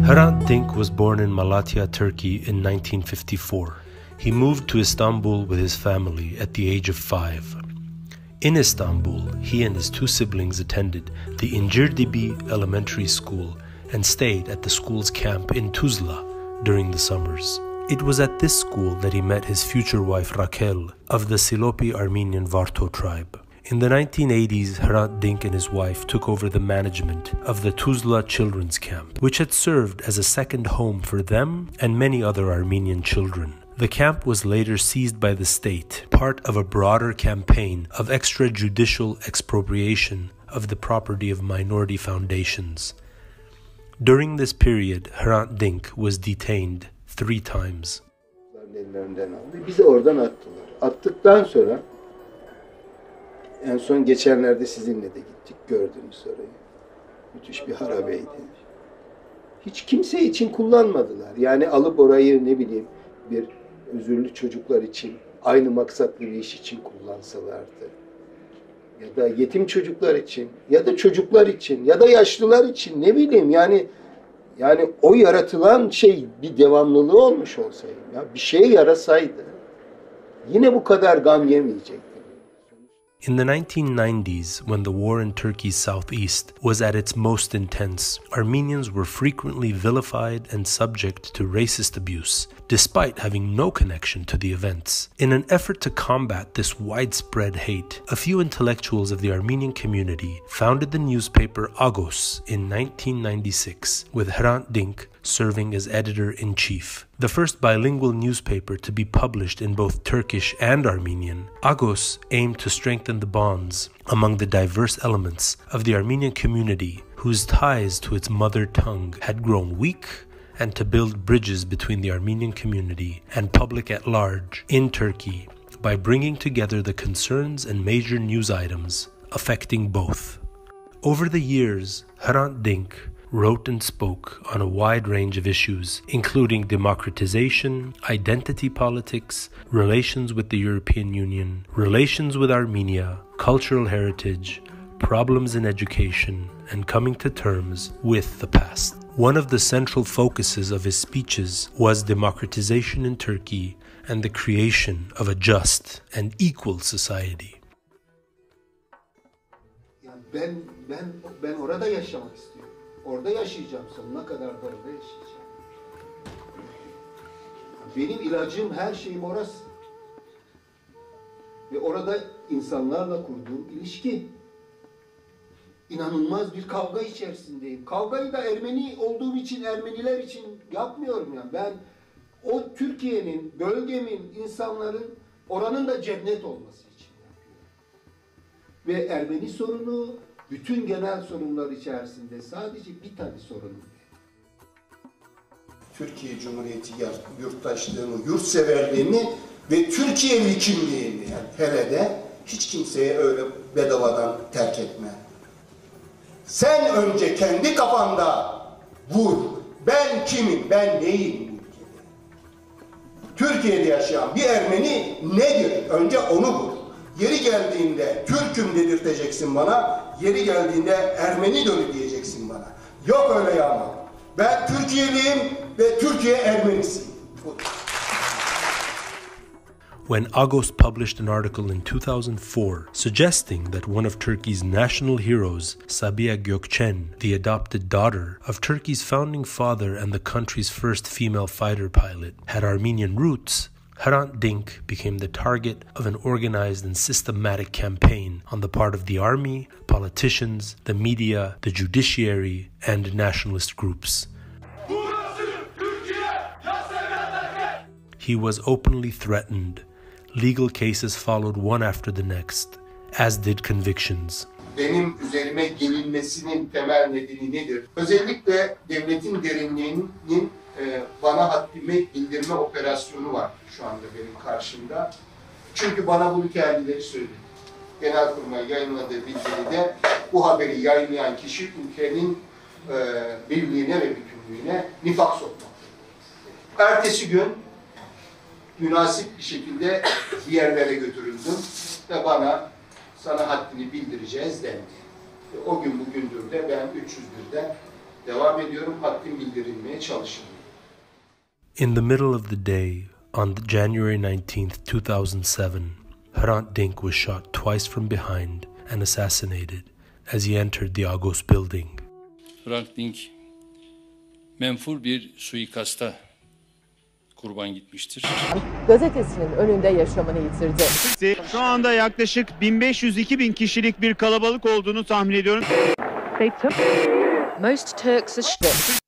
Hrant Dink was born in Malatya, Turkey in 1954. He moved to Istanbul with his family at the age of 5. In Istanbul, he and his 2 siblings attended the İncirdibi Elementary School and stayed at the school's camp in Tuzla during the summers. It was at this school that he met his future wife Raquel of the Silopi Armenian Varto tribe. In the 1980s, Hrant Dink and his wife took over the management of the Tuzla Children's Camp, which had served as a second home for them and many other Armenian children. The camp was later seized by the state, part of a broader campaign of extrajudicial expropriation of the property of minority foundations. During this period, Hrant Dink was detained 3 times. Bizi oradan attılar. Attıktan sonra en son geçenlerde sizinle de gittik, gördünüz orayı. Müthiş bir harabeydi. Hiç kimse için kullanmadılar. Yani alıp orayı ne bileyim bir özürlü çocuklar için, aynı maksatlı bir iş için kullansalardı. Ya da yetim çocuklar için, ya da çocuklar için, ya da yaşlılar için, ne bileyim yani o yaratılan şey bir devamlılığı olmuş olsaydı, ya bir şeye yarasaydı yine bu kadar gam yemeyecekti. In the 1990s, when the war in Turkey's southeast was at its most intense, Armenians were frequently vilified and subject to racist abuse, despite having no connection to the events. In an effort to combat this widespread hate, a few intellectuals of the Armenian community founded the newspaper Agos in 1996, with Hrant Dink serving as editor-in-chief. The first bilingual newspaper to be published in both Turkish and Armenian, Agos aimed to strengthen the bonds among the diverse elements of the Armenian community whose ties to its mother tongue had grown weak, and to build bridges between the Armenian community and public at large in Turkey by bringing together the concerns and major news items affecting both. Over the years, Hrant Dink wrote and spoke on a wide range of issues, including democratization, identity politics, relations with the European Union, relations with Armenia, cultural heritage, problems in education, and coming to terms with the past. One of the central focuses of his speeches was democratization in Turkey and the creation of a just and equal society. Ben orada yaşamak istiyorum. Orada yaşayacağım, sonuna kadar da orada yaşayacağım. Benim ilacım, her şeyim orası. Ve orada insanlarla kurduğum ilişki. İnanılmaz bir kavga içerisindeyim. Kavgayı da Ermeni olduğum için, Ermeniler için yapmıyorum yani. Ben o Türkiye'nin, bölgemin, insanların, oranın da cennet olması için yapıyorum. Ve Ermeni sorunu, bütün genel sorunlar içerisinde sadece bir tane sorun. Türkiye Cumhuriyeti yurttaşlığını, yurtseverliğini ve Türkiye'li kimliğini hele de hiç kimseye öyle bedavadan terk etme. Sen önce kendi kafanda vur. Ben kimim, ben neyim bu ülkede? Türkiye'de yaşayan bir Ermeni nedir? Önce onu vur. Yeri geldiğinde Türk'üm dedirteceksin bana, yeri geldiğinde Ermeni dönü diyeceksin bana. Yok öyle yağma. Ben Türkiye'liyim ve Türkiye Ermenisiyim. When Agos published an article in 2004 suggesting that one of Turkey's national heroes, Sabiha Gökçen, the adopted daughter of Turkey's founding father and the country's first female fighter pilot, had Armenian roots, Hrant Dink became the target of an organized and systematic campaign on the part of the army, politicians, the media, the judiciary, and nationalist groups. He was openly threatened. Legal cases followed one after the next, as did convictions. Benim üzerime gelinmesinin temel nedeni nedir? Özellikle devletin derinliğinin bana haddimi bildirme operasyonu var şu anda benim karşımda. Çünkü bana bunu kendileri söyledi. Genelkurmay yayınladığı bildiride bu haberi yayınlayan kişi ülkenin birliğine ve bütünlüğüne nifak sokmak. Ertesi gün münasip bir şekilde bir yerlere götürüldüm ve bana sana haddini bildireceğiz dendi. O gün bugündür de ben 301'de devam ediyorum. Haddim bildirilmeye çalışıyorum. In the middle of the day, on January 19th, 2007, Hrant Dink was shot twice from behind and assassinated as he entered the Agos building. Hrant Dink menfur bir suikasta kurban gitmiştir. Gazetesinin önünde yaşamını yitirdi. Şu anda yaklaşık 1500-2000 kişilik bir kalabalık olduğunu tahmin ediyorum. Most Turks are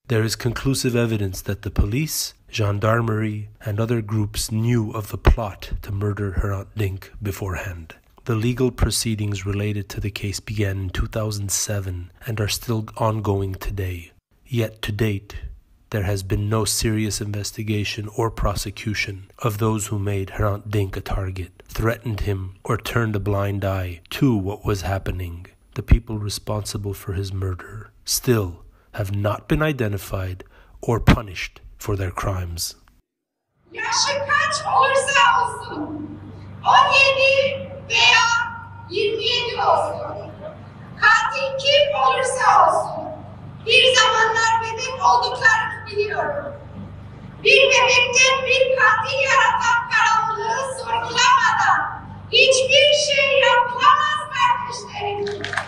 There is conclusive evidence that the police, gendarmerie, and other groups knew of the plot to murder Hrant Dink beforehand. The legal proceedings related to the case began in 2007 and are still ongoing today. Yet to date, there has been no serious investigation or prosecution of those who made Hrant Dink a target, threatened him, or turned a blind eye to what was happening. The people responsible for his murder still have not been identified or punished for their crimes. Yaşı kaç olursa olsun, 17 veya 27 olsun, katil kim olursa olsun, bir zamanlar bebek olduklarını biliyorum. Bir bebekten bir katil yaratan karanlığı sorgulamadan hiçbir şey yapılamaz kardeşlerim.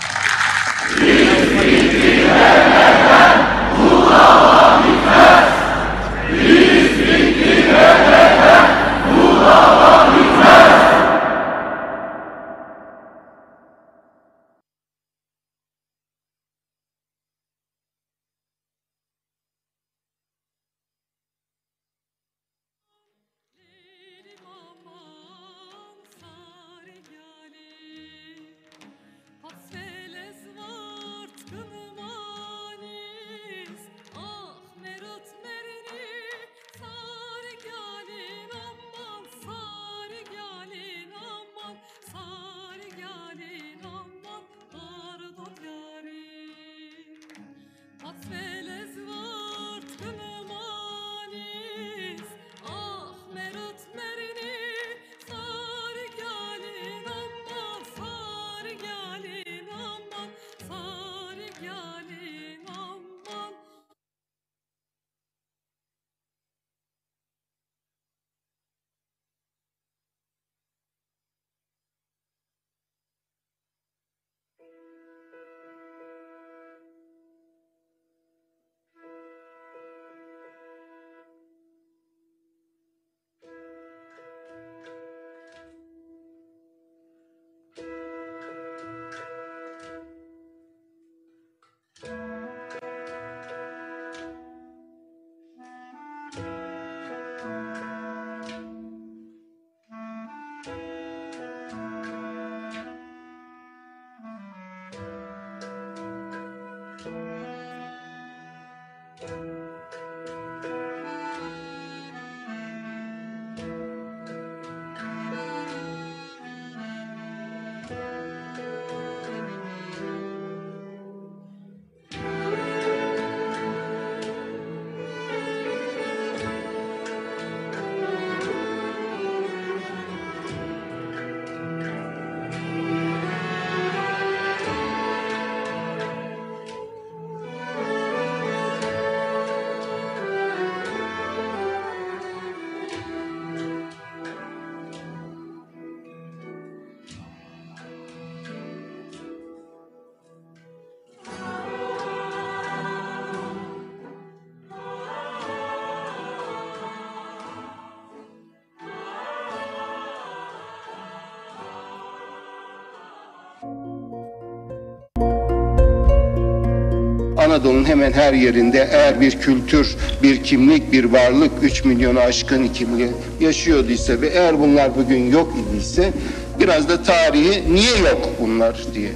Anadolu'nun hemen her yerinde eğer bir kültür, bir kimlik, bir varlık 3 milyonu aşkın kimliği yaşıyorduysa ve eğer bunlar bugün yok idiyse biraz da tarihi niye yok bunlar diye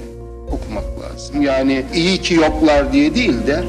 okumak lazım. Yani iyi ki yoklar diye değil de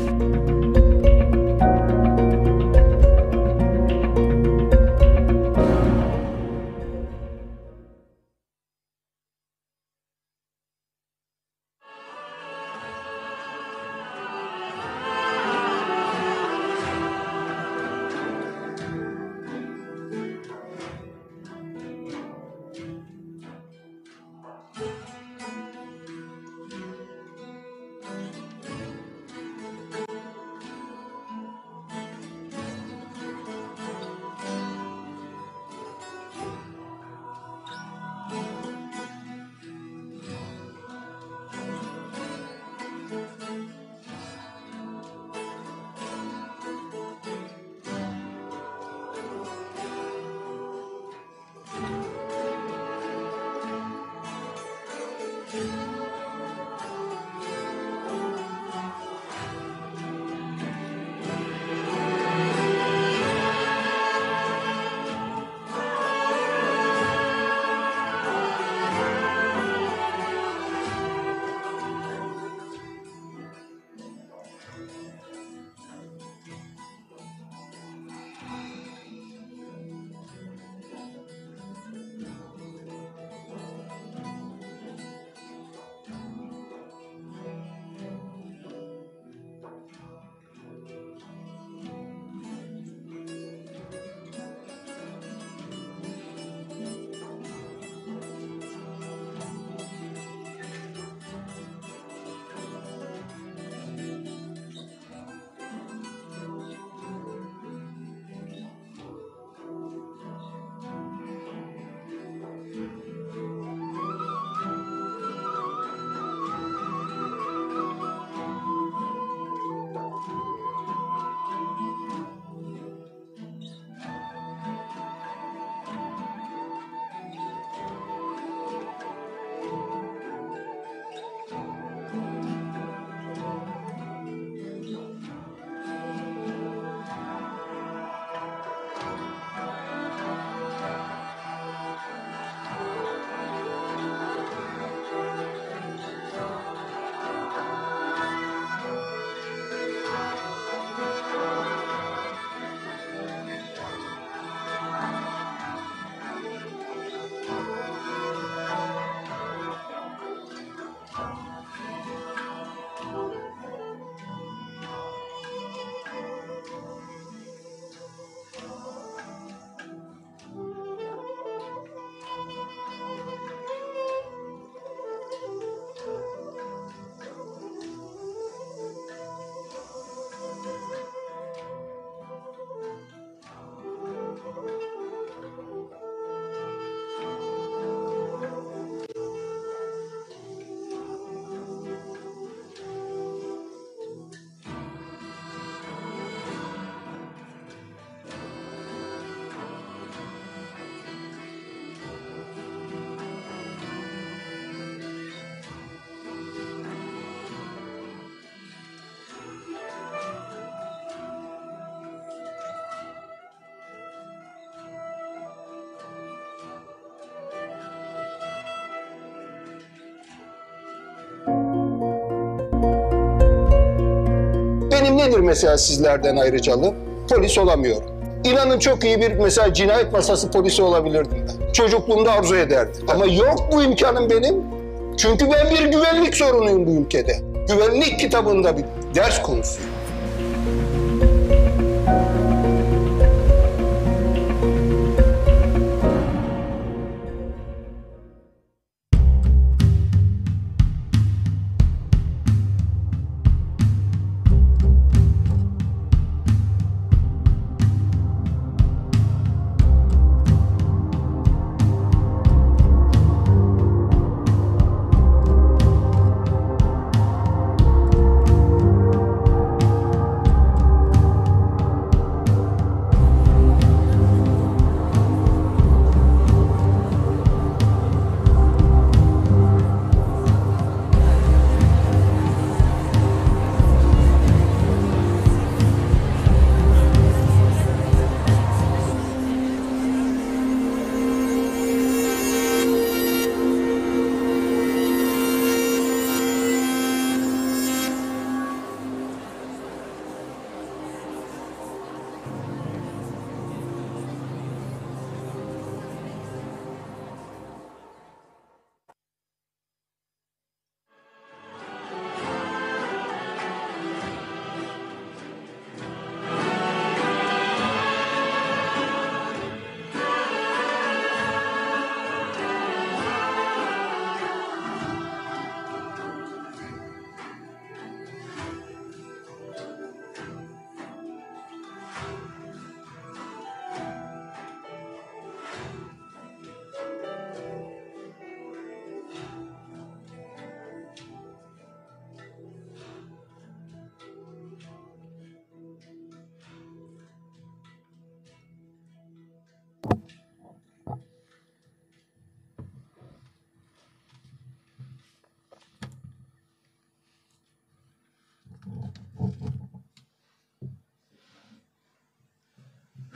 nedir mesela sizlerden ayrıcalığı? Polis olamıyorum. İnanın çok iyi bir mesela cinayet masası polisi olabilirdim ben. Çocukluğumda arzu ederdim. Ama yok bu imkanım benim. Çünkü ben bir güvenlik sorunuyum bu ülkede. Güvenlik kitabında bir ders konusu.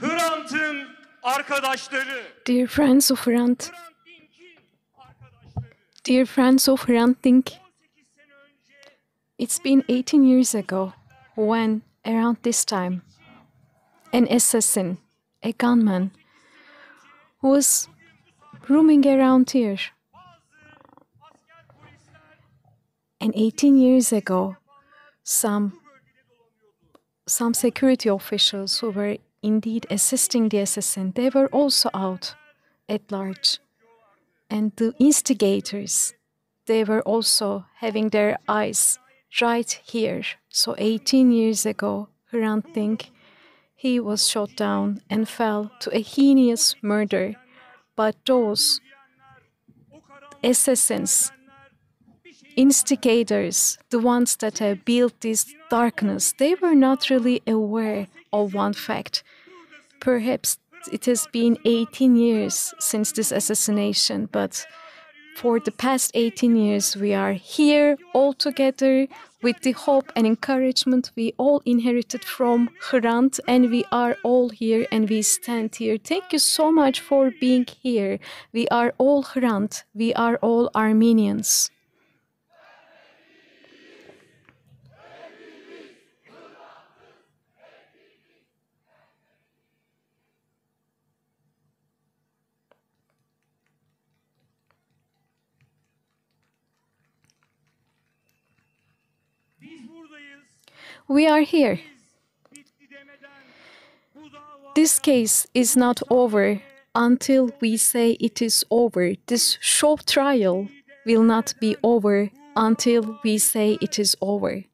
Hrant'ın arkadaşları. Dear friends of Hrant, dear friends of Hrant Dink, it's been 18 years ago when, around this time, an assassin, a gunman, was roaming around here. And 18 years ago, some security officials who were indeed assisting the assassin, they were also out at large. And the instigators, they were also having their eyes right here. So 18 years ago, Hrant Dink, he was shot down and fell to a heinous murder. But those assassins, instigators, the ones that have built this darkness, they were not really aware of one fact. Perhaps it has been 18 years since this assassination, but for the past 18 years we are here all together with the hope and encouragement we all inherited from Hrant, and we are all here and we stand here. Thank you so much for being here. We are all Hrant, we are all Armenians. We are here. This case is not over until we say it is over. This show trial will not be over until we say it is over.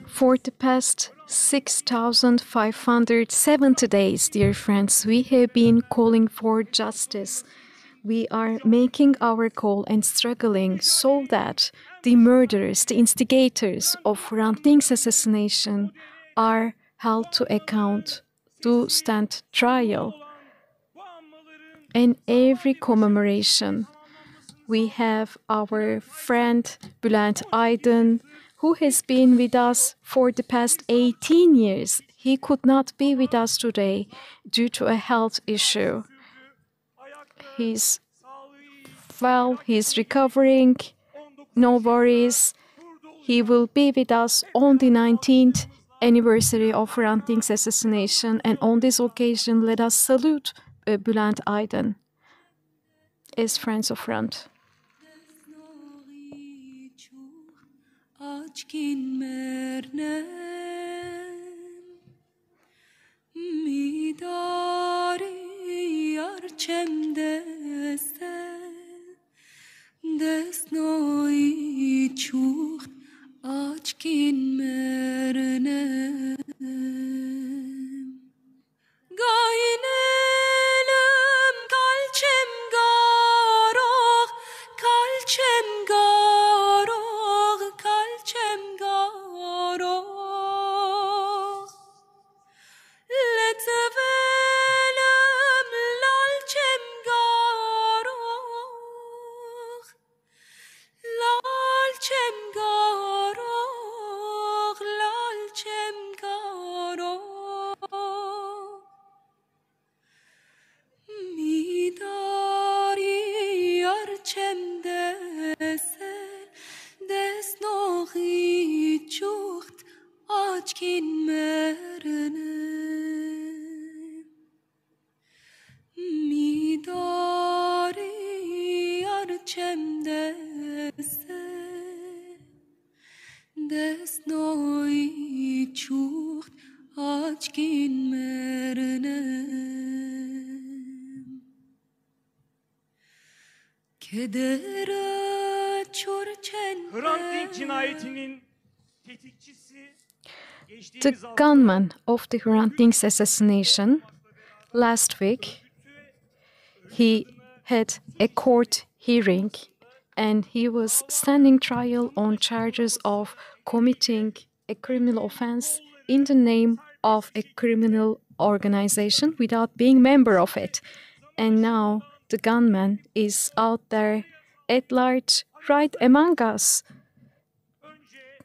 For the past 6,570 days, dear friends, we have been calling for justice. We are making our call and struggling so that the murderers, the instigators of Hrant Dink's assassination are held to account, to stand trial. In every commemoration, we have our friend Bülent Aydın, who has been with us for the past 18 years. He could not be with us today due to a health issue. He's well, he's recovering, no worries. He will be with us on the 19th anniversary of Hrant Dink's assassination, and on this occasion, let us salute Bülent Aydın as friends of Hrant. Açkin mernem midari yarchem destel desnoi chucht açkin mernem gaynelim kalchem garog kalchem garog kalchem garog letvelem lalchem garog lalchem garog lalchem garog midari yarchem desel desnogi chucht açkin mernem midari yarchem desel desnogi chucht açkin mernem kedere çorçen Hrant Dink cinayetinin tetikçisi The gunman of the Hrant Dink's assassination, last week, he had a court hearing and he was standing trial on charges of committing a criminal offense in the name of a criminal organization without being member of it. And now the gunman is out there at large, right among us,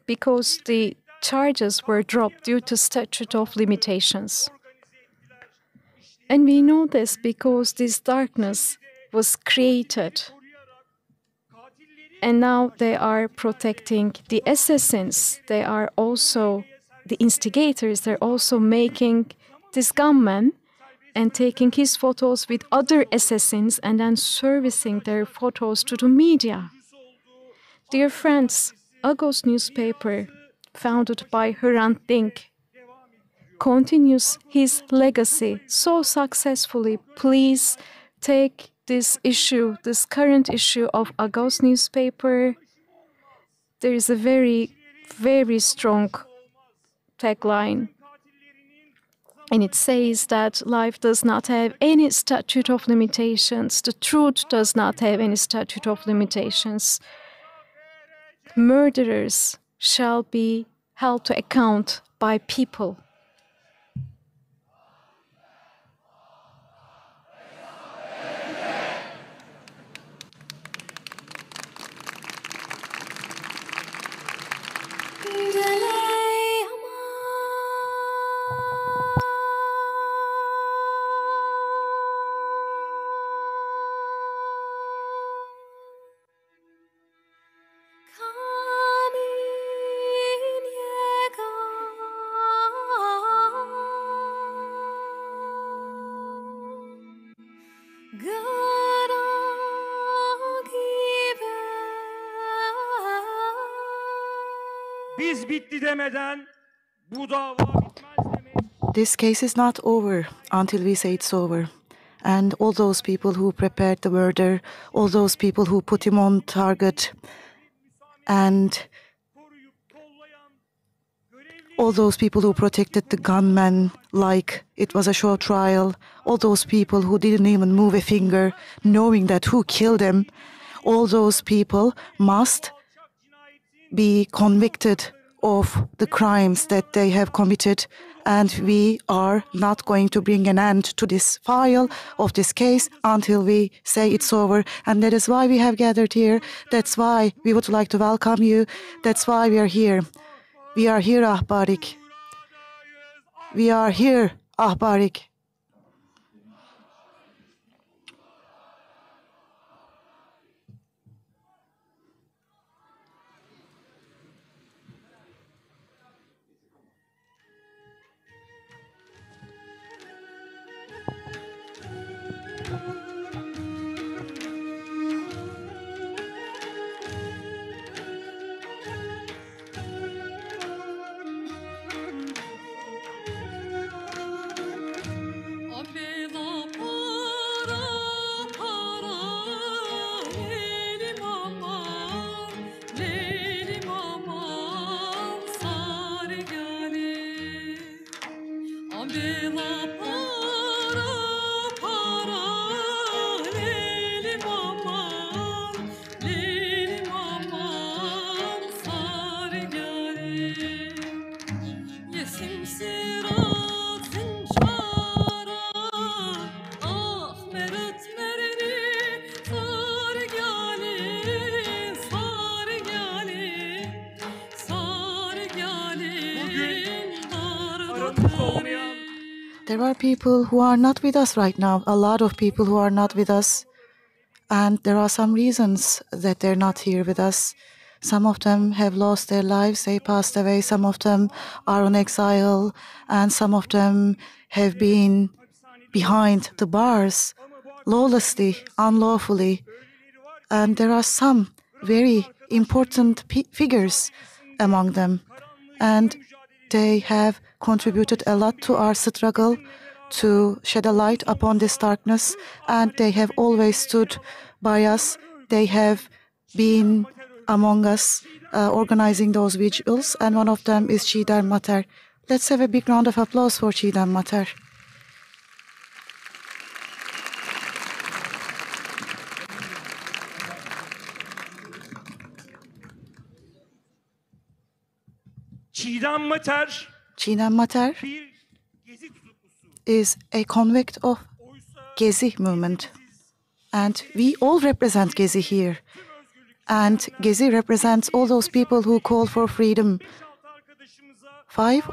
because the charges were dropped due to statute of limitations. And we know this because this darkness was created. And now they are protecting the assassins. They are also the instigators. They're also making this gunman and taking his photos with other assassins and then servicing their photos to the media. Dear friends, Agos newspaper, founded by Hrant Dink, continues his legacy so successfully. Please take this issue, this current issue of Agos newspaper. There is a very, very strong tagline. And it says that life does not have any statute of limitations. The truth does not have any statute of limitations. Murderers shall be held to account by people. Biz bitti demeden bu dava bitmez demek. This case is not over until we say it's over. And all those people who prepared the murder, all those people who put him on target, and all those people who protected the gunman like it was a show trial, all those people who didn't even move a finger knowing that who killed him, all those people must be convicted of the crimes that they have committed, and we are not going to bring an end to this file of this case until we say it's over. And that is why we have gathered here. That's why we would like to welcome you. That's why we are here. We are here, Ahbarik. We are here, Ahbarik. There are people who are not with us right now, a lot of people who are not with us. And there are some reasons that they're not here with us. Some of them have lost their lives, they passed away. Some of them are on exile, and some of them have been behind the bars, lawlessly, unlawfully. And there are some very important figures among them. And they have contributed a lot to our struggle to shed a light upon this darkness, and they have always stood by us. They have been among us organizing those vigils, and one of them is Çiğdem Mater. Let's have a big round of applause for Çiğdem Mater. Çiğdem Mater is a convict of Gezi movement. And we all represent Gezi here. And Gezi represents all those people who call for freedom. 5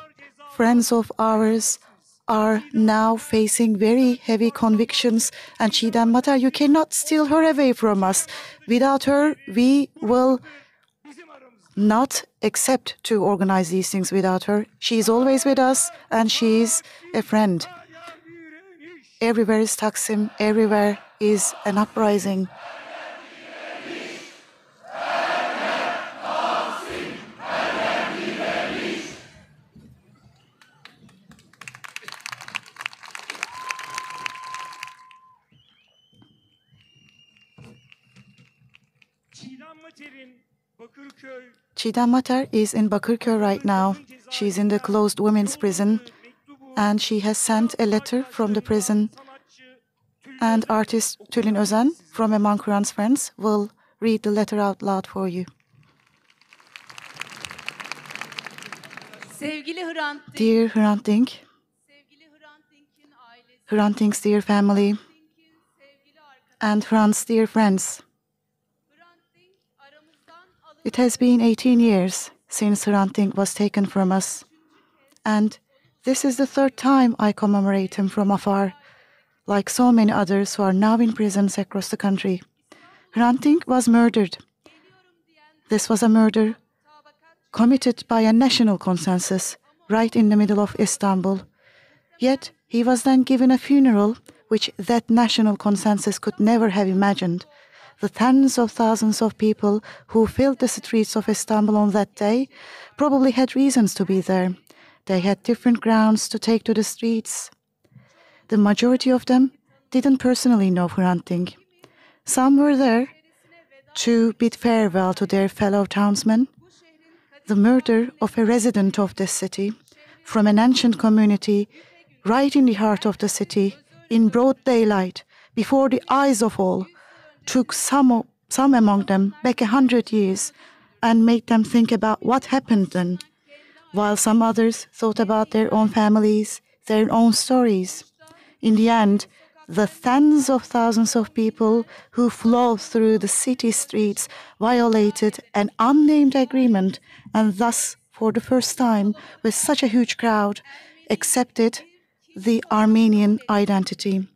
friends of ours are now facing very heavy convictions. And Çiğdem Mater, you cannot steal her away from us. Without her, we will not accept to organize these things without her. She is always with us, and she is a friend. Everywhere is Taksim, everywhere is an uprising. Çiğdem Mater is in Bakırköy right now. She's in the closed women's prison, and she has sent a letter from the prison. And artist Tülin Özen from among Hrant's friends will read the letter out loud for you. Dear Hrant Dink, Hrant Dink's dear family, and Hrant's dear friends. It has been 18 years since Hrant Dink was taken from us, and this is the third time I commemorate him from afar, like so many others who are now in prisons across the country. Hrant Dink was murdered. This was a murder committed by a national consensus right in the middle of Istanbul. Yet he was then given a funeral which that national consensus could never have imagined. The tens of thousands of people who filled the streets of Istanbul on that day probably had reasons to be there. They had different grounds to take to the streets. The majority of them didn't personally know Hrant Dink. Some were there to bid farewell to their fellow townsmen. The murder of a resident of this city, from an ancient community, right in the heart of the city, in broad daylight, before the eyes of all, took some among them back 100 years and made them think about what happened then, while some others thought about their own families, their own stories. In the end, the tens of thousands of people who flowed through the city streets violated an unnamed agreement and thus, for the first time, with such a huge crowd, accepted the Armenian identity.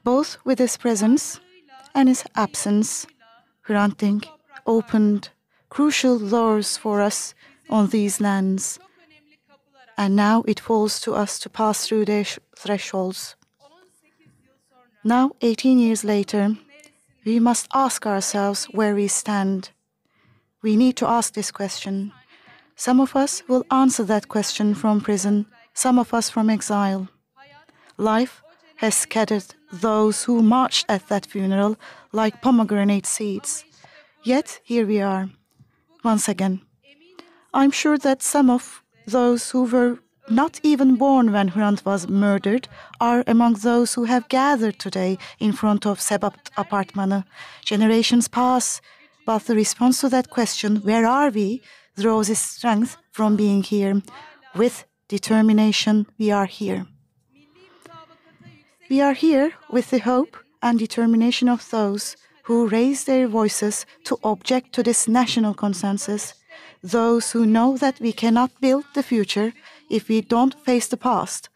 Both with his presence and his absence, Hrant Dink opened crucial doors for us on these lands. And now it falls to us to pass through their thresholds. Now, 18 years later, we must ask ourselves where we stand. We need to ask this question. Some of us will answer that question from prison, some of us from exile. Life has scattered those who marched at that funeral like pomegranate seeds. Yet here we are, once again. I'm sure that some of those who were not even born when Hrant was murdered are among those who have gathered today in front of Sebat Apartment. Generations pass, but the response to that question, where are we, draws its strength from being here. With determination, we are here. We are here with the hope and determination of those who raise their voices to object to this national consensus, those who know that we cannot build the future if we don't face the past,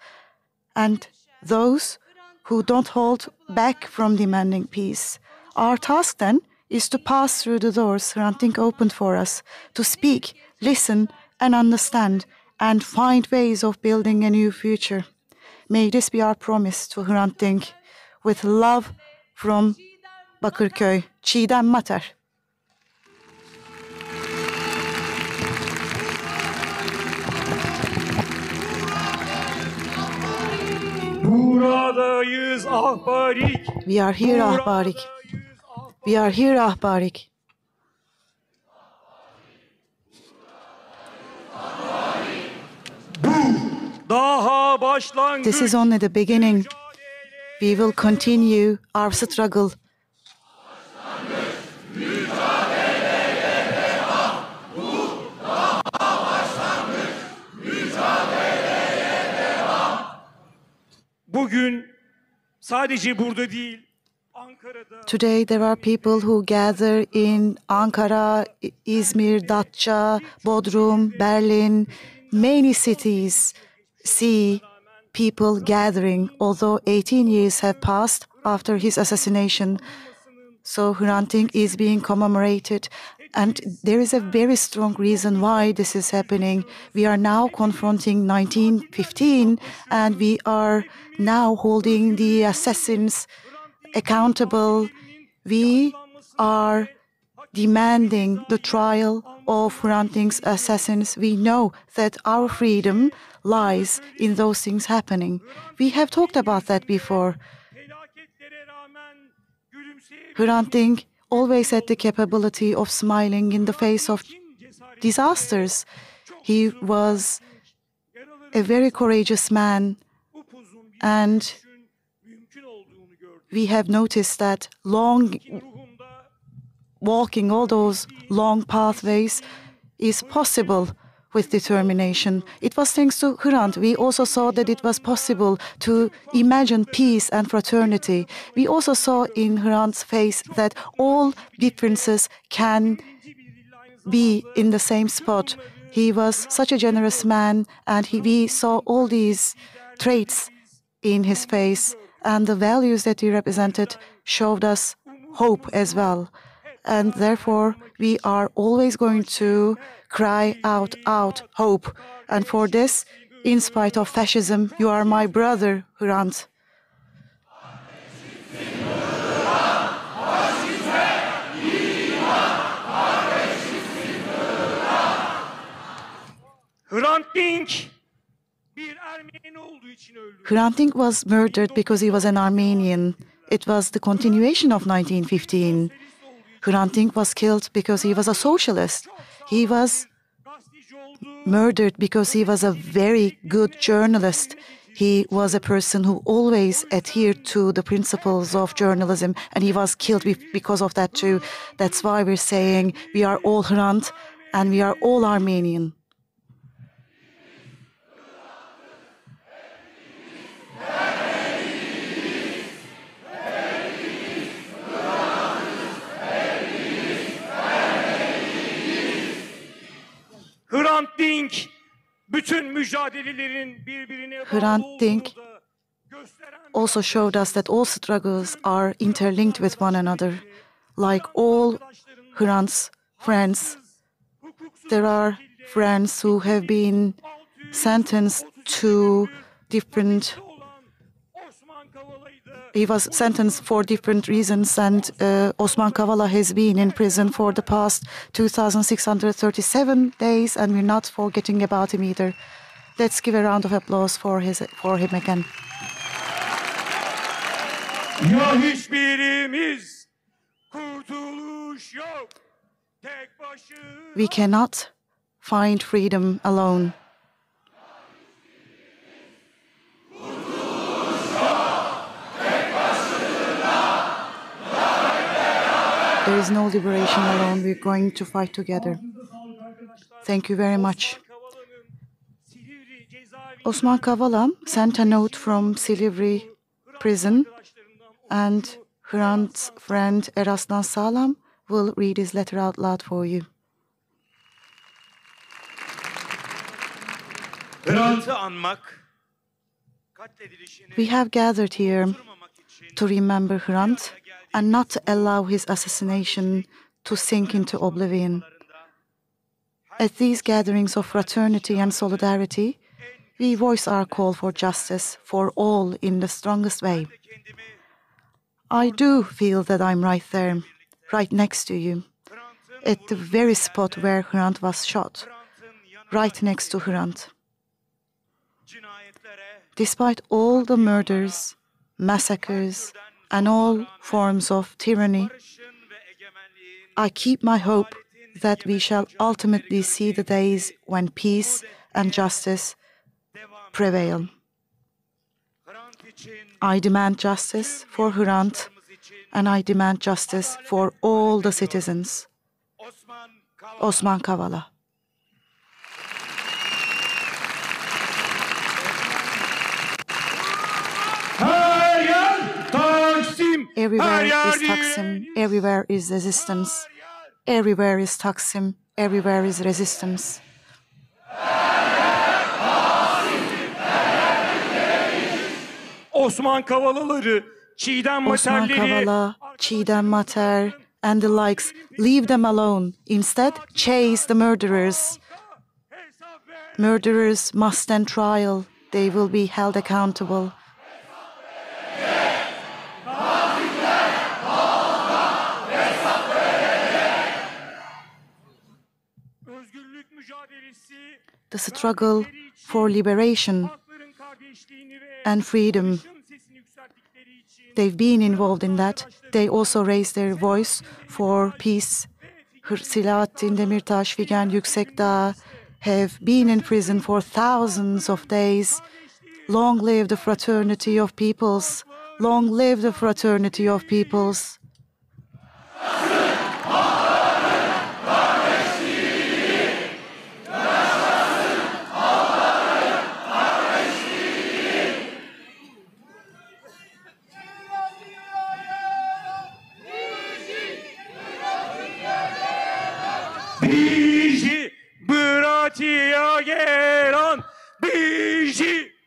and those who don't hold back from demanding peace. Our task then is to pass through the doors Hrant Dink opened for us, to speak, listen, and understand, and find ways of building a new future. May this be our promise to Hrant Dink, with love from Bakırköy, Çiğdem Mater. Buradayız ahbarik. We are here, ahbarik. We are here, ahbarik. Daha başlangıç. This is only the beginning. We will continue our struggle. Bugün sadece burada değil, Ankara'da. Today there are people who gather in Ankara, Izmir, Datça, Bodrum, Berlin. Many cities see people gathering, although 18 years have passed after his assassination. So Hrant Dink is being commemorated. And there is a very strong reason why this is happening. We are now confronting 1915, and we are now holding the assassins accountable. We are demanding the trial of Hrant Dink's assassins. We know that our freedom lies in those things happening. We have talked about that before. Hrant Dink always had the capability of smiling in the face of disasters. He was a very courageous man, and we have noticed that walking all those long pathways, is possible with determination. It was thanks to Hrant. We also saw that it was possible to imagine peace and fraternity. We also saw in Hrant's face that all differences can be in the same spot. He was such a generous man, and we saw all these traits in his face, and the values that he represented showed us hope as well. And therefore, we are always going to cry out, hope. And for this, in spite of fascism, you are my brother, Hrant. Hrant Dink bir Ermeni olduğu için öldü. Hrant Dink was murdered because he was an Armenian. It was the continuation of 1915. Hrant Dink was killed because he was a socialist. He was murdered because he was a very good journalist. He was a person who always adhered to the principles of journalism, and he was killed because of that too. That's why we're saying we are all Hrant and we are all Armenian. Hrant Dink bütün mücadelelerin birbirine Hrant Dink also showed us that all struggles are interlinked with one another. Like all Hrant's friends, there are friends who have been sentenced to different. He was sentenced for different reasons, and Osman Kavala has been in prison for the past 2,637 days, and we're not forgetting about him either. Let's give a round of applause for him again. Ya hiçbirimiz kurtuluş yok. Tek başına. We cannot find freedom alone. There is no liberation alone. We're going to fight together. Thank you very much. Osman Kavala sent a note from Silivri prison, and Hrant's friend Eraslan Salam will read his letter out loud for you. We have gathered here to remember Hrant and not to allow his assassination to sink into oblivion. At these gatherings of fraternity and solidarity, we voice our call for justice for all in the strongest way. I do feel that I'm right there, right next to you, at the very spot where Hrant was shot, right next to Hrant. Despite all the murders, massacres, and all forms of tyranny, I keep my hope that we shall ultimately see the days when peace and justice prevail. I demand justice for Hrant, and I demand justice for all the citizens. Osman Kavala. Everywhere is Taksim, everywhere is resistance. Everywhere is Taksim, everywhere is resistance. Osman Kavalaları, Çiğdem Osman Materleri, Kavala, Çiğdem Mater, and the likes, leave them alone. Instead, chase the murderers. Murderers must stand trial. They will be held accountable. The struggle for liberation and freedom, they've been involved in that. They also raised their voice for peace. Selahattin Demirtaş, Figen Yüksekdağ have been in prison for thousands of days. Long live the fraternity of peoples. Long live the fraternity of peoples. Hrant'ya geran bizi.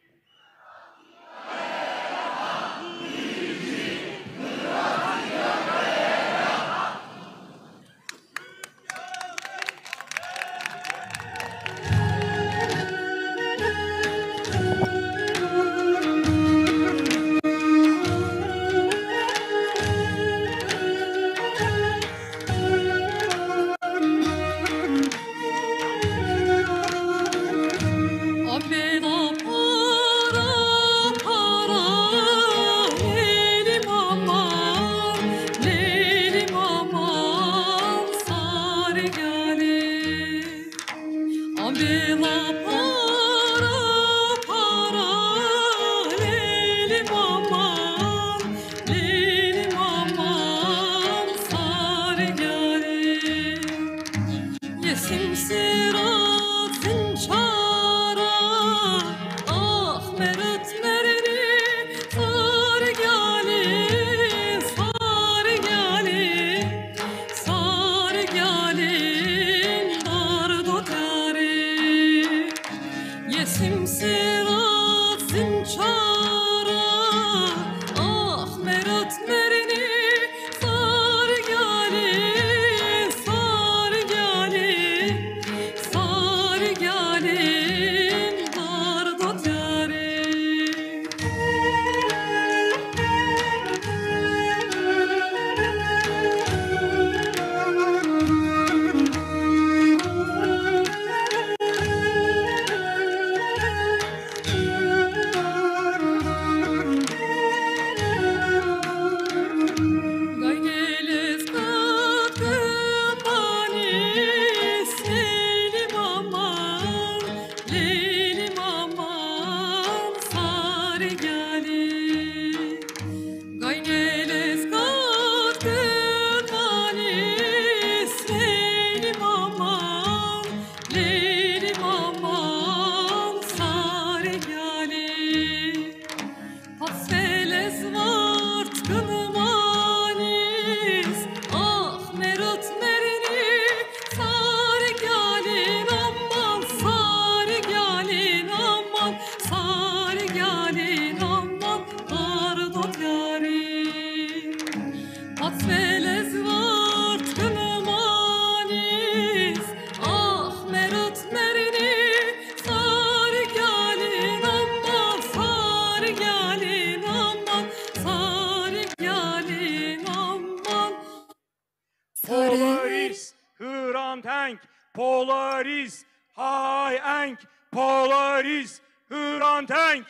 Polaris, Hrant Dink, Polaris, Dink, Polaris, Hrant Dink.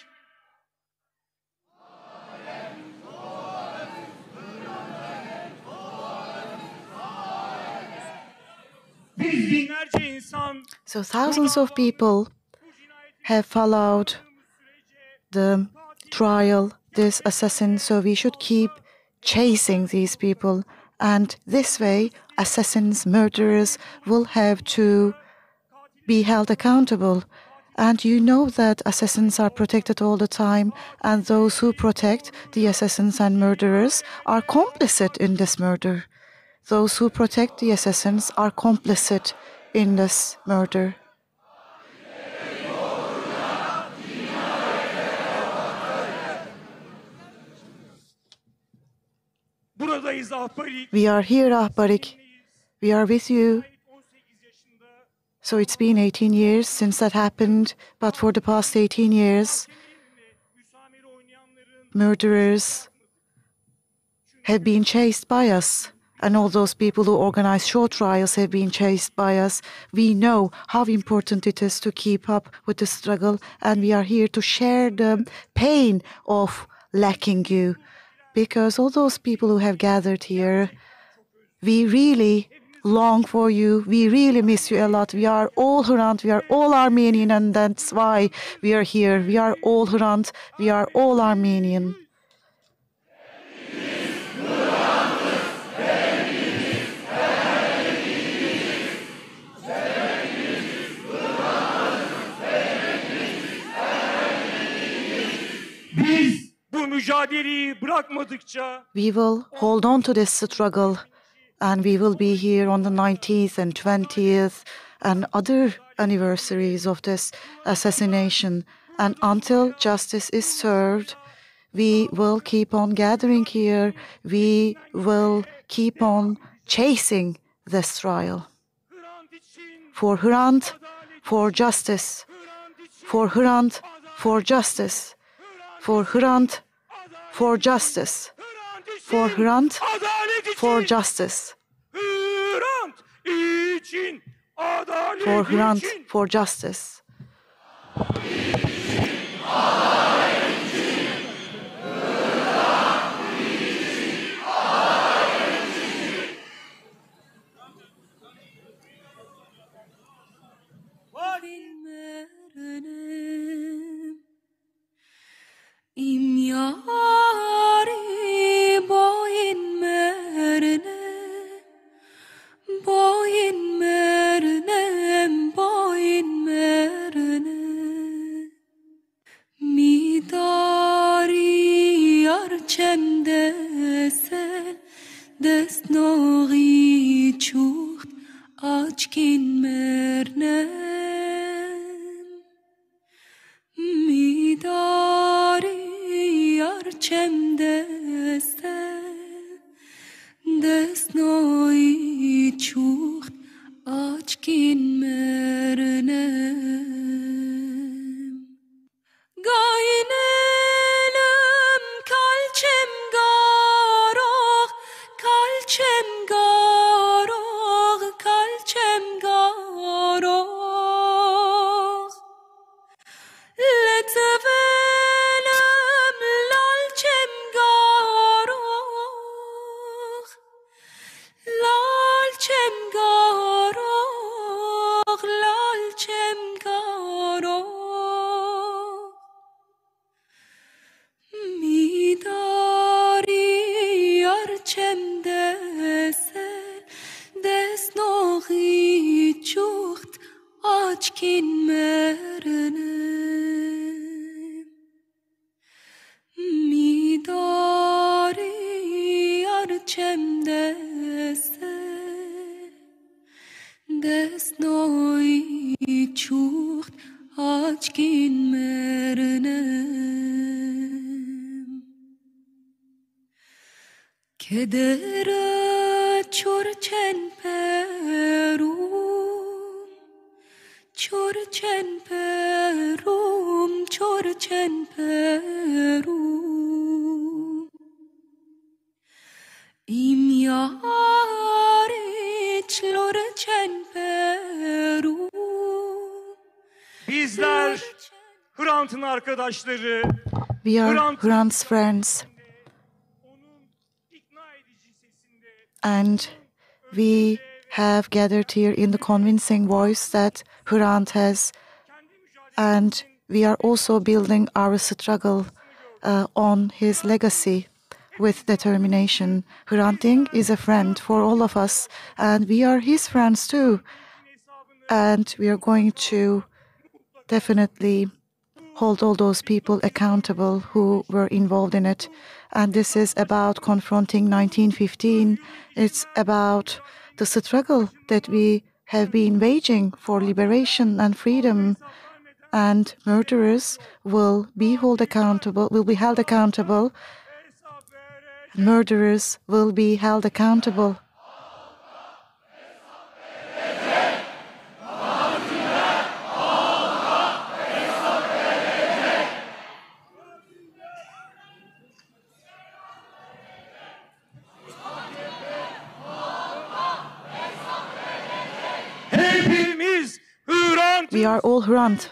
So thousands of people have followed the trial, this assassin, so we should keep chasing these people. And this way, assassins, murderers will have to be held accountable. And you know that assassins are protected all the time, and those who protect the assassins and murderers are complicit in this murder. Those who protect the assassins are complicit in this murder. We are here, Ahbarik. We are with you. So it's been 18 years since that happened, but for the past 18 years, murderers have been chased by us. And all those people who organize short trials have been chased by us. We know how important it is to keep up with the struggle, and we are here to share the pain of lacking you. Because all those people who have gathered here, we really long for you. We really miss you a lot. We are all Hrant, we are all Armenian, and that's why we are here. We are all Hrant, we are all Armenian. We will hold on to this struggle, and we will be here on the 19th and 20th and other anniversaries of this assassination. And until justice is served, we will keep on gathering here. We will keep on chasing this trial. For Hrant, for justice. For Hrant, for justice. For Hrant, for justice. For Hrant, for justice. For Hrant, for justice. İm yari boyin merne, boyin merne, boyin merne. Midari arçemde sen dest nogi çuht açkin merne. Midari arçemde sen dest nogi çuht açkin merne. Gaynelim kalçem garog, kalçem garog, kalçem garog. Letvelim lalçem garog, lalçem garog, lalçem garog. Midari arçemde sen dest nogi çuht açkin merne. Midari arçemde sen dest nogi çuht açkin merne. Kedere çorçen perum, çorçen perum, çorçen perum. İm yari çlorçen perum. Bizler Hrant'ın arkadaşları, We are Hrant's friends. And we have gathered here in the convincing voice that Hrant has. And we are also building our struggle on his legacy with determination. Hrant Dink is a friend for all of us, and we are his friends too. And we are going to definitely hold all those people accountable who were involved in it. And this is about confronting 1915. It's about the struggle that we have been waging for liberation and freedom. And murderers will be held accountable. Murderers will be held accountable. We are all Hrant.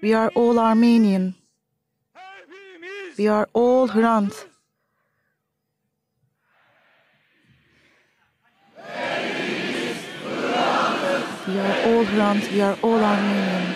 We are all Armenian. We are all Hrant. We are all Hrant. We are all Armenian.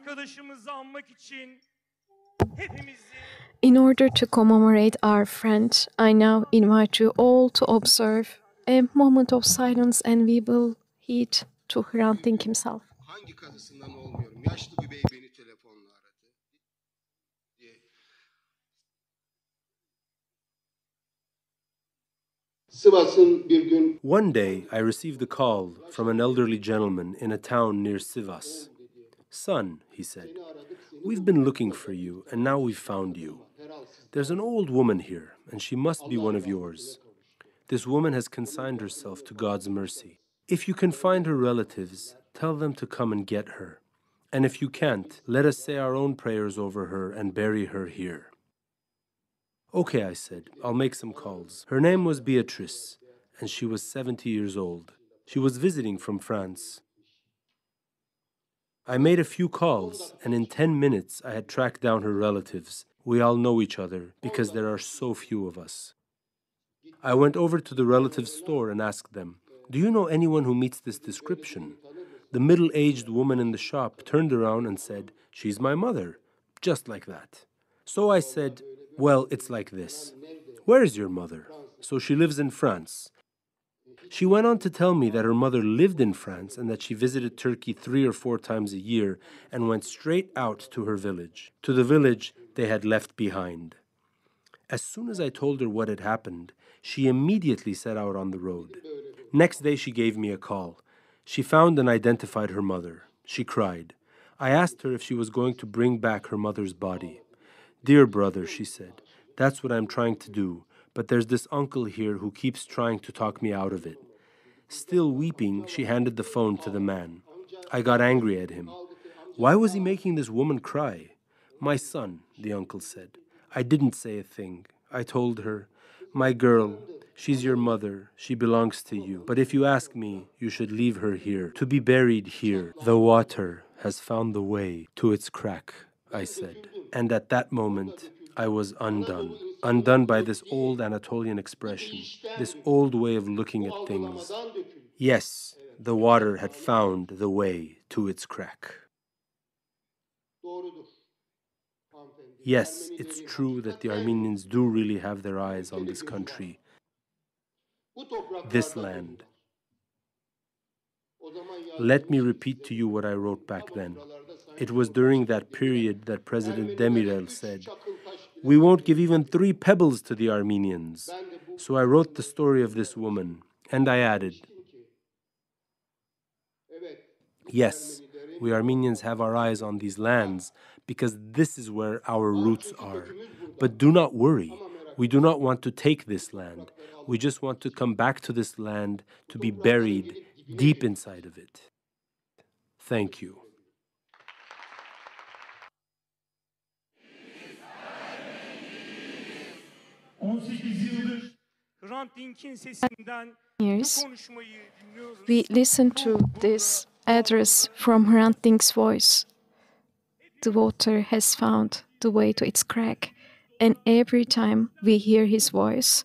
arkadaşımızı anmak için hepimizi In order to commemorate our friend, I now invite you all to observe a moment of silence and we will heed to Hrant Dink himself. Hangi karısından olmuyorum? Yaşlı bir bey beni telefonla aradı. Diye. Sivas'ın bir gün One day, I received a call from an elderly gentleman in a town near Sivas. Son, he said, we've been looking for you, and now we've found you. There's an old woman here, and she must be one of yours. This woman has consigned herself to God's mercy. If you can find her relatives, tell them to come and get her. And if you can't, let us say our own prayers over her and bury her here. Okay, I said, I'll make some calls. Her name was Beatrice, and she was 70 years old. She was visiting from France. I made a few calls, and in 10 minutes I had tracked down her relatives. We all know each other, because there are so few of us. I went over to the relatives' store and asked them, do you know anyone who meets this description? The middle-aged woman in the shop turned around and said, she's my mother, just like that. So I said, well, it's like this. Where is your mother? So she lives in France. She went on to tell me that her mother lived in France and that she visited Turkey 3 or 4 times a year and went straight out to her village, to the village they had left behind. As soon as I told her what had happened, she immediately set out on the road. Next day she gave me a call. She found and identified her mother. She cried. I asked her if she was going to bring back her mother's body. Dear brother, she said, that's what I'm trying to do, but there's this uncle here who keeps trying to talk me out of it. Still weeping, she handed the phone to the man. I got angry at him. Why was he making this woman cry? My son, the uncle said. I didn't say a thing. I told her, my girl, she's your mother, she belongs to you. But if you ask me, you should leave her here, to be buried here. The water has found the way to its crack, I said. And at that moment, I was undone. Undone by this old Anatolian expression, this old way of looking at things. Yes, the water had found the way to its crack. Yes, it's true that the Armenians do really have their eyes on this country, this land. Let me repeat to you what I wrote back then. It was during that period that President Demirel said, we won't give even 3 pebbles to the Armenians. So I wrote the story of this woman, and I added, yes, we Armenians have our eyes on these lands because this is where our roots are. But do not worry, we do not want to take this land. We just want to come back to this land to be buried deep inside of it. Thank you. Years, we listen to this address from Hrant Dink's voice. The water has found the way to its crack, and every time we hear his voice,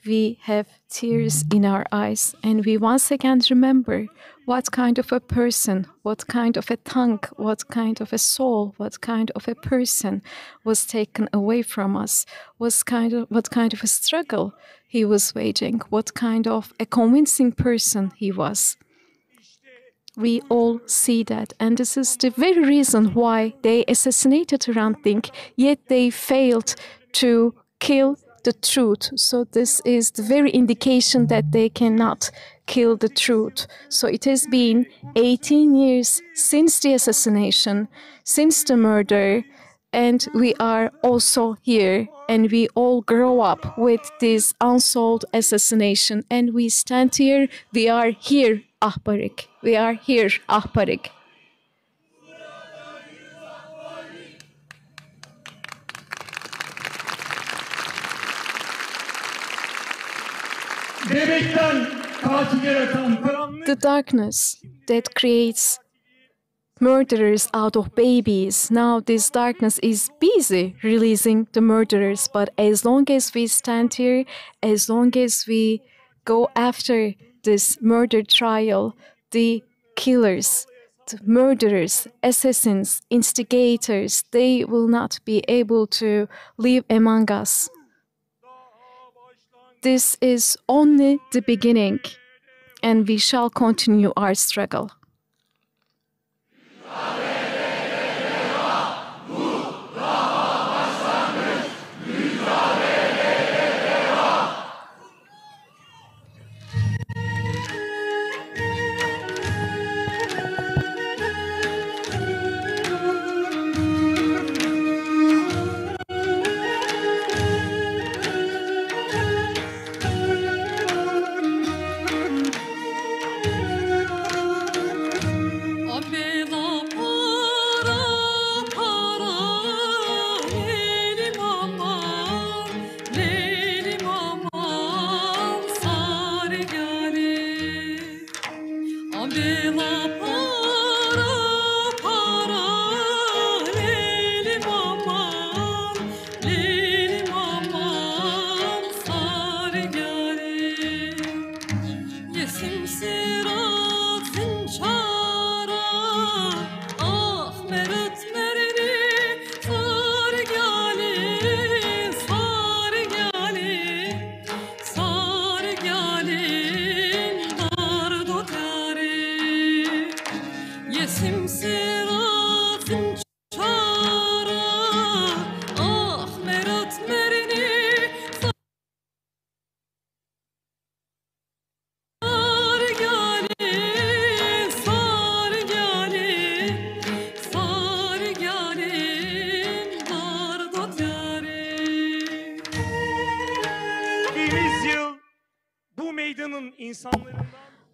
we have tears in our eyes, and we once again remember what kind of a person, what kind of a tongue, what kind of a soul, what kind of a person was taken away from us, what kind of a struggle he was waging, what kind of a convincing person he was. We all see that, and this is the very reason why they assassinated Hrant Dink, yet they failed to kill the truth. So this is the very indication that they cannot kill the truth. So it has been 18 years since the assassination, since the murder, and we are also here, and we all grow up with this unsolved assassination, and we stand here, we are here, Ahbarik. We are here, Ahbarik. The darkness that creates murderers out of babies, now this darkness is busy releasing the murderers, but as long as we stand here, as long as we go after this murder trial, the killers the murderers, assassins, instigators, they will not be able to live among us. This is only the beginning, and we shall continue our struggle.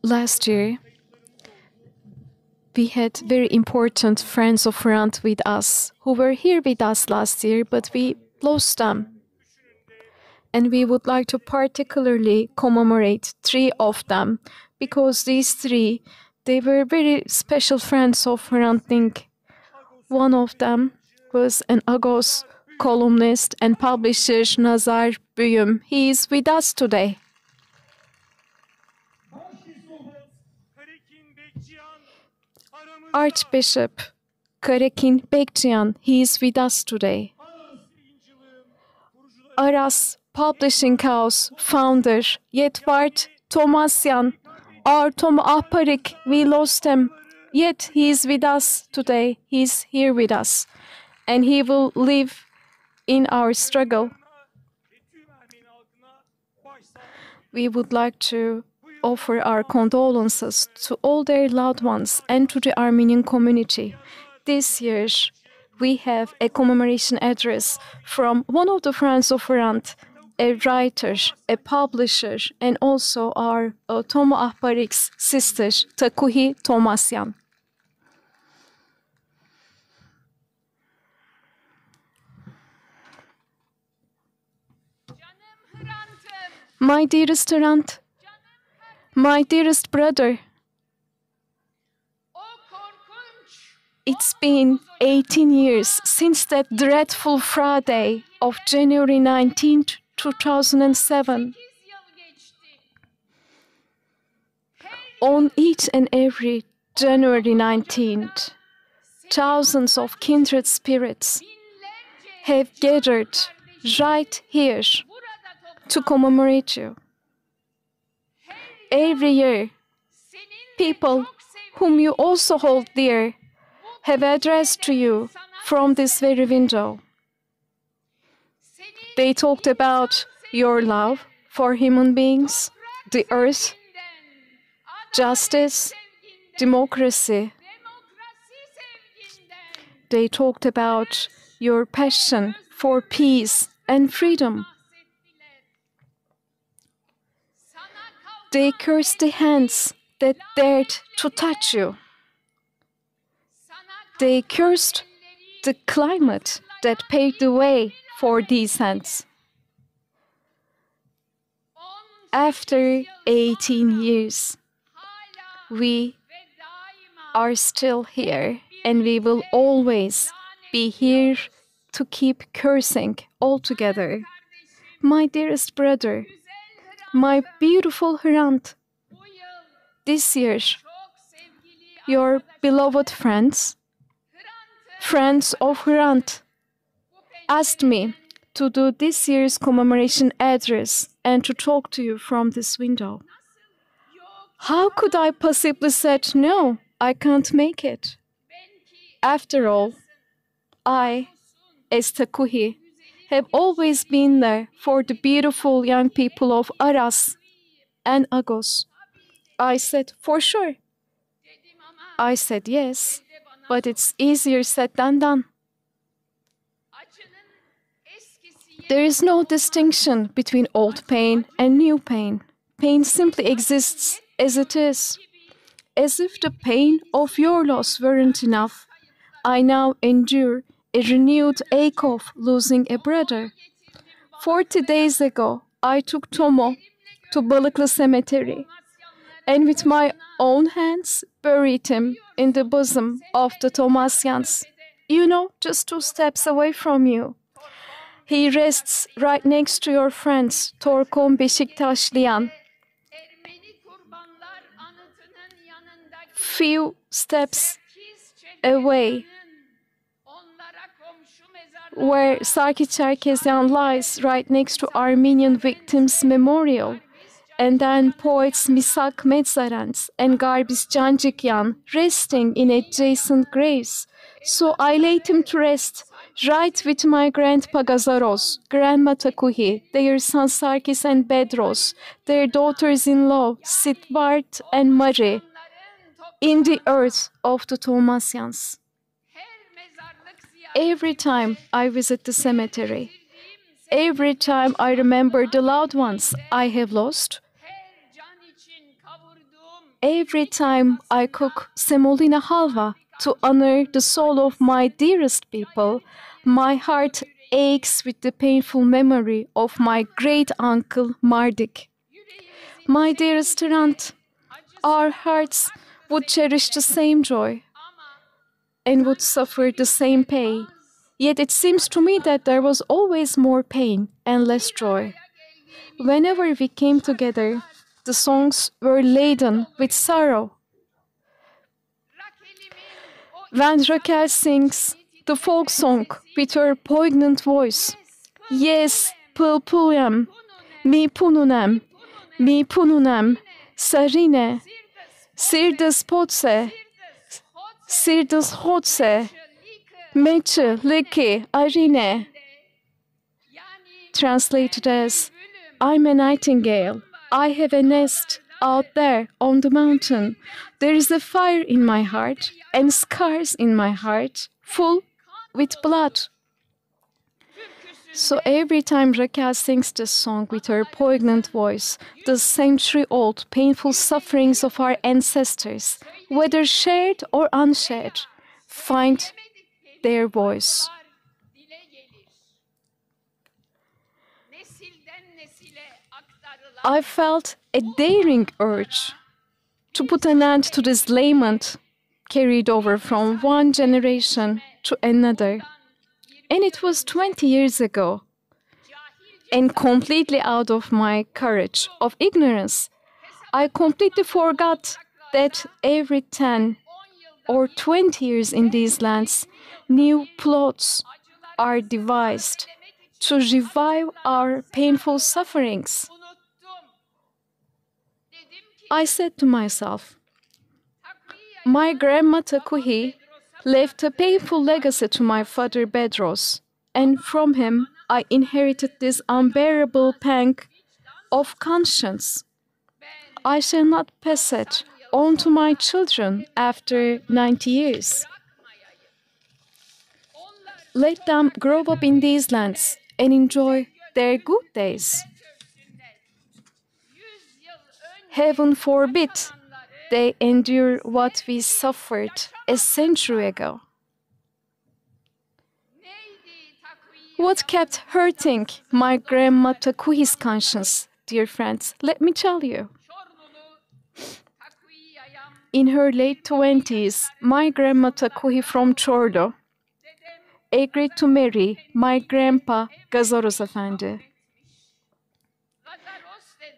Last year, we had very important friends of Hrant with us who were here with us last year, but we lost them. And we would like to particularly commemorate 3 of them, because these 3, they were very special friends of Hrant Dink. One of them was an Agos columnist and publisher, Nazar Büyüm. He is with us today. Archbishop Karakin Bekçiyan, he is with us today. Aras Publishing House founder Yetvart Tomasyan, our Tom Ahparik, we lost him, yet he is with us today. He is here with us, and he will live in our struggle. We would like to offer our condolences to all their loved ones and to the Armenian community. This year, we have a commemoration address from one of the friends of Hrant, a writer, a publisher, and also our Tomo Ahparik's sister, Takuhi Tomasyan. My dearest Hrant, my dearest brother, it's been 18 years since that dreadful Friday of January 19th, 2007. On each and every January 19th, thousands of kindred spirits have gathered right here to commemorate you. Every year, people whom you also hold dear have addressed to you from this very window. They talked about your love for human beings, the earth, justice, democracy. They talked about your passion for peace and freedom. They cursed the hands that dared to touch you. They cursed the climate that paved the way for these hands. After 18 years, we are still here, and we will always be here to keep cursing all together. My dearest brother, my beautiful Hrant, this year your beloved friends, friends of Hrant, asked me to do this year's commemoration address and to talk to you from this window. How could I possibly say no, I can't make it? After all, I, as Takuhi, have always been there for the beautiful young people of Aras and Agos. I said, for sure. I said yes, but it's easier said than done. There is no distinction between old pain and new pain. Pain simply exists as it is. As if the pain of your loss weren't enough, I now endure a renewed ache of losing a brother. 40 days ago, I took Tomo to Balıklı Cemetery and with my own hands buried him in the bosom of the Tomasyans. You know, just 2 steps away from you. He rests right next to your friends, Torkom Beşiktaşlıyan. Few steps away, where Saki Cherkezyan lies right next to Armenian victims' memorial, and then poets Misak Medzarans and Garbis Cancikyan resting in adjacent graves. So I laid him to rest right with my grandpa Gazaros, grandma Takuhi, their sons Sarkis and Bedros, their daughters-in-law Sitvart and Mari, in the earth of the Tomasyans. Every time I visit the cemetery, every time I remember the loved ones I have lost, every time I cook semolina halva to honor the soul of my dearest people, my heart aches with the painful memory of my great-uncle Mardik. My dearest Hrant, our hearts would cherish the same joy and would suffer the same pain. Yet it seems to me that there was always more pain and less joy. Whenever we came together, the songs were laden with sorrow. When Raquel sings the folk song with her poignant voice, yes, pulpulem, mi pununem, sarine, sirdas potse, sirdas hotse, meche, liki, arine. Translated as, I'm a nightingale, I have a nest out there on the mountain. There is a fire in my heart and scars in my heart, full with blood. So every time Raquel sings this song with her poignant voice, the century-old painful sufferings of our ancestors, whether shared or unshared, find their voice. I felt a daring urge to put an end to this lament carried over from one generation to another. And it was 20 years ago. And completely out of my courage of ignorance, I completely forgot that every 10 or 20 years in these lands, new plots are devised to revive our painful sufferings. I said to myself, my grandma Takuhi left a painful legacy to my father Bedros, and from him I inherited this unbearable pang of conscience. I shall not pass it on to my children after 90 years. Let them grow up in these lands and enjoy their good days. Heaven forbid they endure what we suffered a century ago. What kept hurting my grandma Takuhi's conscience, dear friends? Let me tell you. In her late 20s, my grandma Takuhi from Çorlu agreed to marry my grandpa Gazaros Efendi.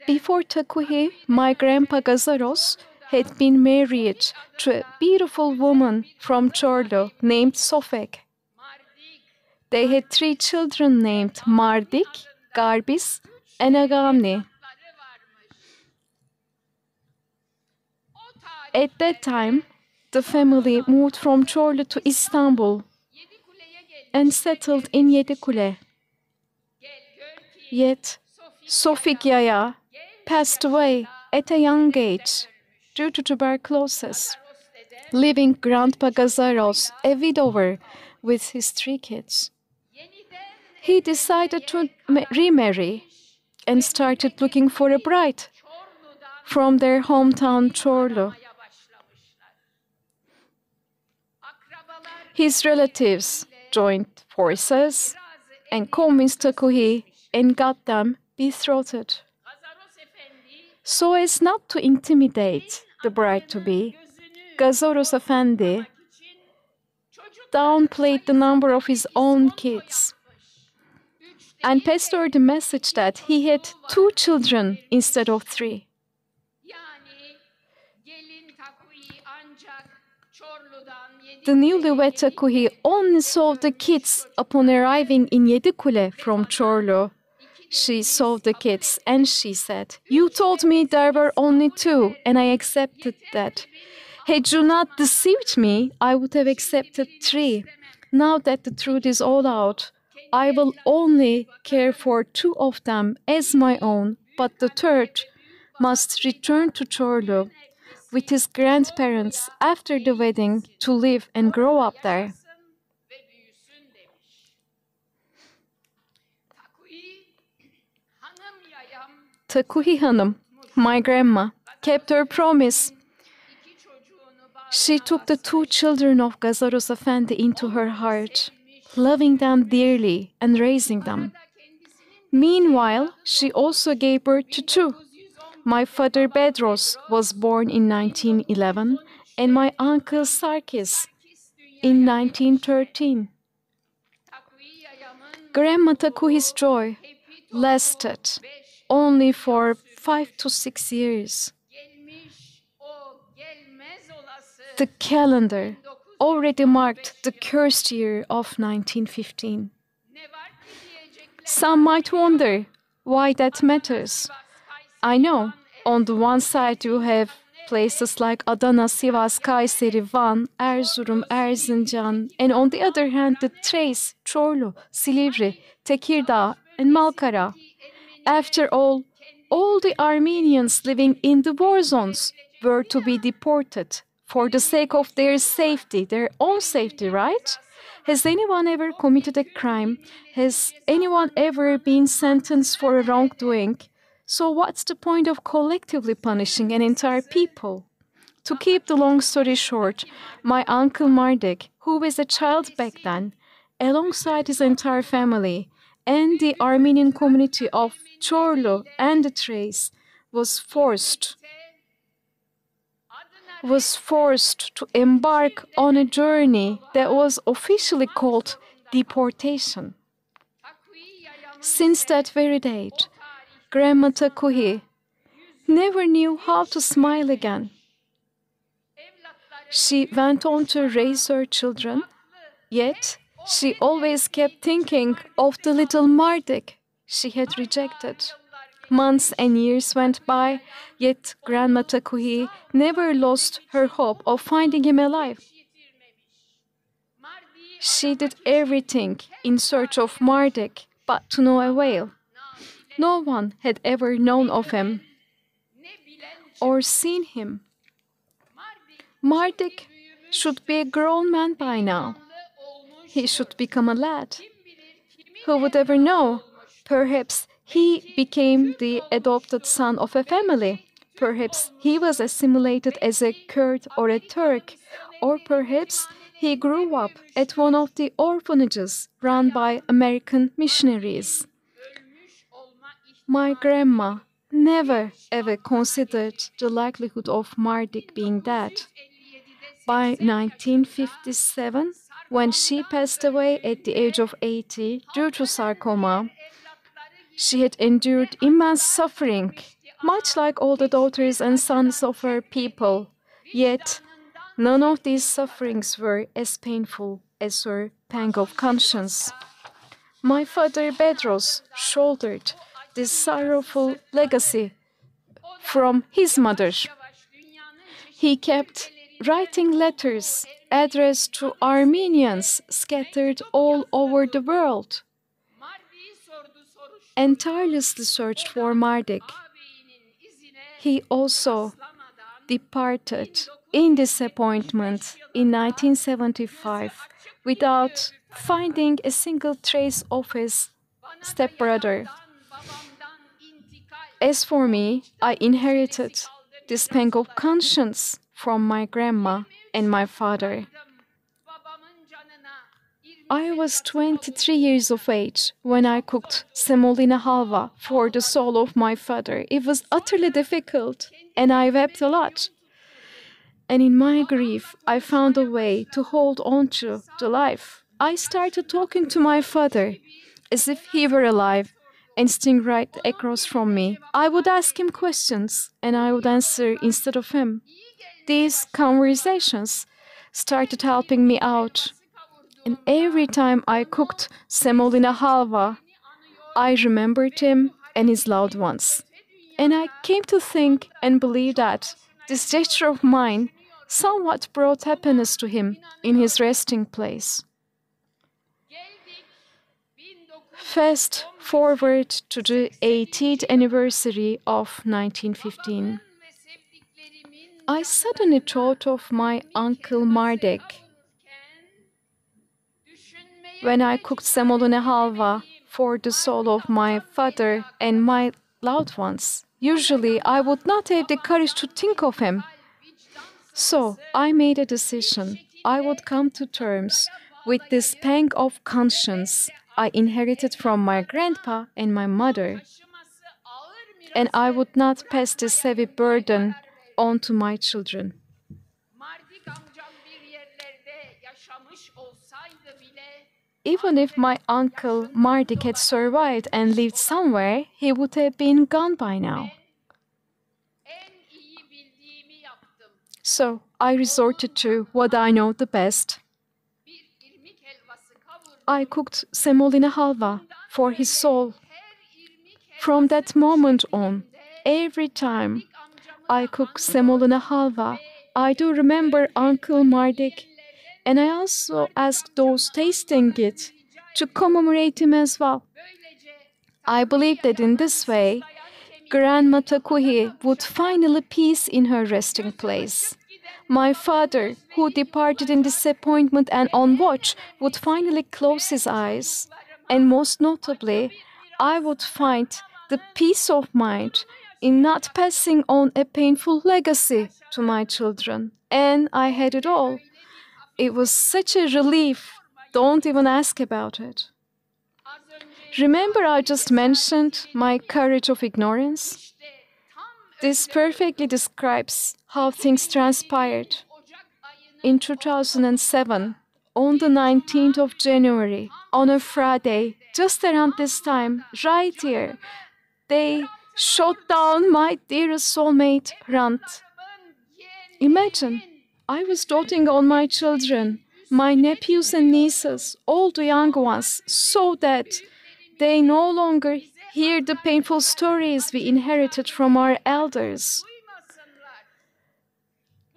Before Takuhi, my grandpa Gazaros had been married to a beautiful woman from Çorlu named Sofek. They had 3 children named Mardik, Garbis, and Agamni. At that time, the family moved from Çorlu to Istanbul and settled in Yedikule. Yet, Sofik Yaya passed away at a young age due to tuberculosis, leaving Grandpa Gazaros a widower with his 3 kids. He decided to remarry and started looking for a bride from their hometown Çorlu. His relatives joined forces and convinced Takuhi and got them betrothed. So as not to intimidate the bride-to-be, Gazaros Efendi downplayed the number of his own kids and passed on the message that he had 2 children instead of 3. The newlywed Takuhi only saw the kids upon arriving in Yedikule from Çorlu. She saw the kids and she said, "You told me there were only 2 and I accepted that. Had you not deceived me, I would have accepted 3. Now that the truth is all out, I will only care for 2 of them as my own, but the 3rd must return to Çorlu with his grandparents after the wedding to live and grow up there." Takuhi Hanım, my grandma, kept her promise. She took the 2 children of Gazaros Efendi into her heart, loving them dearly and raising them. Meanwhile, she also gave birth to 2. My father Bedros was born in 1911 and my uncle Sarkis in 1913. Grandma Takuhi's joy lasted only for 5 to 6 years. The calendar already marked the cursed year of 1915. Some might wonder why that matters. I know, on the one side you have places like Adana, Sivas, Kayseri, Van, Erzurum, Erzincan, and on the other hand the Thrace, Çorlu, Silivri, Tekirdağ, and Malkara. After all the Armenians living in the war zones were to be deported for the sake of their safety, their own safety, right? Has anyone ever committed a crime? Has anyone ever been sentenced for a wrongdoing? So what's the point of collectively punishing an entire people? To keep the long story short, my uncle Mardik, who was a child back then, alongside his entire family, and the Armenian community of Çorlu and the Thrace, was forced to embark on a journey that was officially called deportation. Since that very date, Grandma Takuhi never knew how to smile again. She went on to raise her children, yet she always kept thinking of the little Mardik she had rejected. Months and years went by, yet Grandma Takuhi never lost her hope of finding him alive. She did everything in search of Mardik, but to no avail. No one had ever known of him or seen him. Mardik should be a grown man by now. He should become a lad. Who would ever know? Perhaps he became the adopted son of a family. Perhaps he was assimilated as a Kurd or a Turk. Or perhaps he grew up at one of the orphanages run by American missionaries. My grandma never ever considered the likelihood of Mardik being dead. By 1957, when she passed away at the age of 80 due to sarcoma, she had endured immense suffering much like all the daughters and sons of her people. Yet, none of these sufferings were as painful as her pang of conscience. My father Bedros shouldered this sorrowful legacy from his mother. He kept writing letters addressed to Armenians scattered all over the world and tirelessly searched for Marduk. He also departed in disappointment in 1975 without finding a single trace of his stepbrother. As for me, I inherited this pang of conscience from my grandma and my father. I was 23 years of age when I cooked semolina halva for the soul of my father. It was utterly difficult, and I wept a lot. And in my grief, I found a way to hold on to the life. I started talking to my father as if he were alive and sitting right across from me. I would ask him questions, and I would answer instead of him. These conversations started helping me out. And every time I cooked semolina halva, I remembered him and his loved ones. And I came to think and believe that this gesture of mine somewhat brought happiness to him in his resting place. Fast forward to the 80th anniversary of 1915. I suddenly thought of my uncle Marduk. When I cooked semolina halva for the soul of my father and my loved ones, usually I would not have the courage to think of him. So I made a decision. I would come to terms with this pang of conscience I inherited from my grandpa and my mother, and I would not pass this heavy burden on to my children. Even if my uncle Marduk had survived and lived somewhere, he would have been gone by now. So I resorted to what I know the best. I cooked semolina halva for his soul. From that moment on, every time I cook semolina halva, I do remember Uncle Marduk, and I also ask those tasting it to commemorate him as well. I believe that in this way, Grandma Takuhi would finally peace in her resting place. My father, who departed in disappointment and on watch, would finally close his eyes. And most notably, I would find the peace of mind in not passing on a painful legacy to my children. And I had it all. It was such a relief. Don't even ask about it. Remember I just mentioned my courage of ignorance? This perfectly describes how things transpired. In 2007, on the 19th of January, on a Friday, just around this time, right here, they shot down my dearest soulmate, Hrant. Imagine, I was doting on my children, my nephews and nieces, all the young ones, so that they no longer hear the painful stories we inherited from our elders,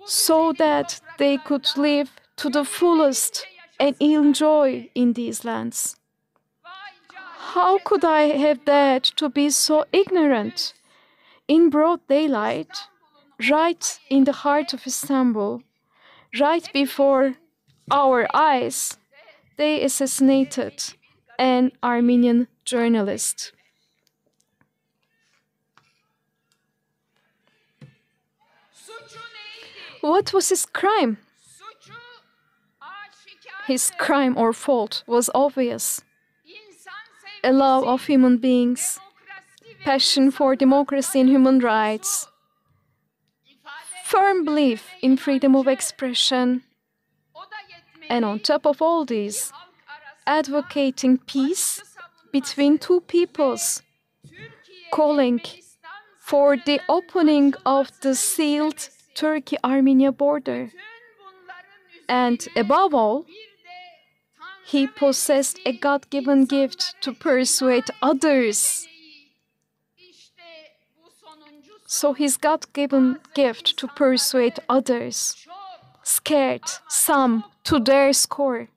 so that they could live to the fullest and enjoy in these lands. How could I have dared to be so ignorant? In broad daylight, right in the heart of Istanbul, right before our eyes, they assassinated an Armenian journalist. What was his crime? His crime or fault was obvious. A love of human beings, passion for democracy and human rights, firm belief in freedom of expression, and on top of all these, advocating peace between two peoples, calling for the opening of the sealed Turkey-Armenia border. And above all, he possessed a God-given gift to persuade others. So his God-given gift to persuade others scared some to their score.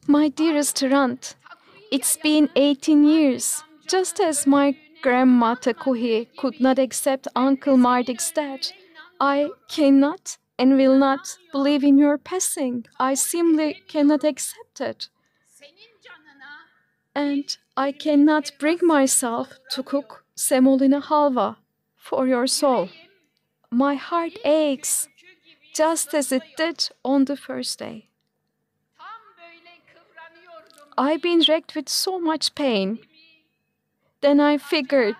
My dearest Hrant, it's been 18 years. Just as my grandma Takuhi could not accept Uncle Mardik's death, I cannot and will not believe in your passing. I simply cannot accept it. And I cannot bring myself to cook semolina halva for your soul. My heart aches, just as it did on the first day. I've been wrecked with so much pain. Then I figured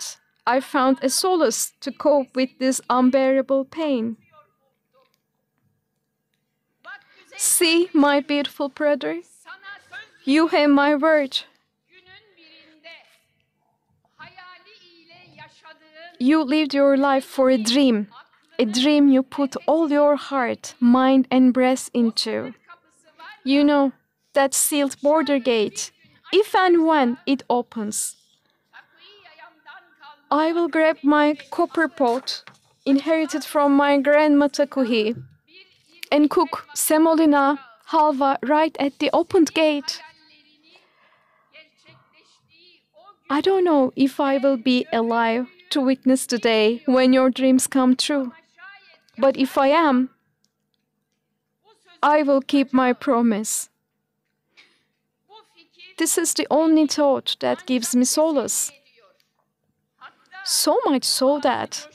I found a solace to cope with this unbearable pain. See, my beautiful brother, you have my word. You lived your life for a dream you put all your heart, mind and breath into. You know, that sealed border gate, if and when it opens, I will grab my copper pot, inherited from my grandma Takuhi, and cook semolina halva right at the opened gate. I don't know if I will be alive to witness the day when your dreams come true. But if I am, I will keep my promise. This is the only thought that gives me solace. So much so that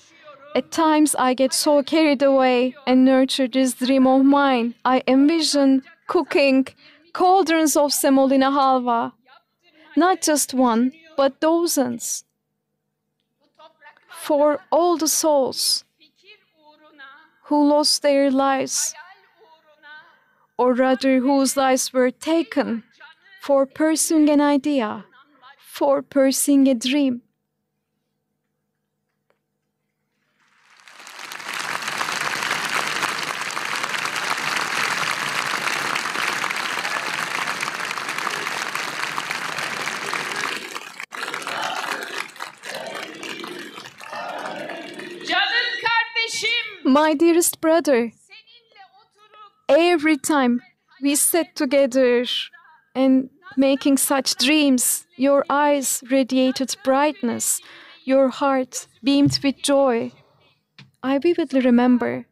at times I get so carried away and nurture this dream of mine. I envision cooking cauldrons of semolina halva, not just one, but dozens, for all the souls who lost their lives, or rather whose lives were taken for pursuing an idea, for pursuing a dream. My dearest brother, every time we sat together and making such dreams, your eyes radiated brightness, your heart beamed with joy. I vividly remember.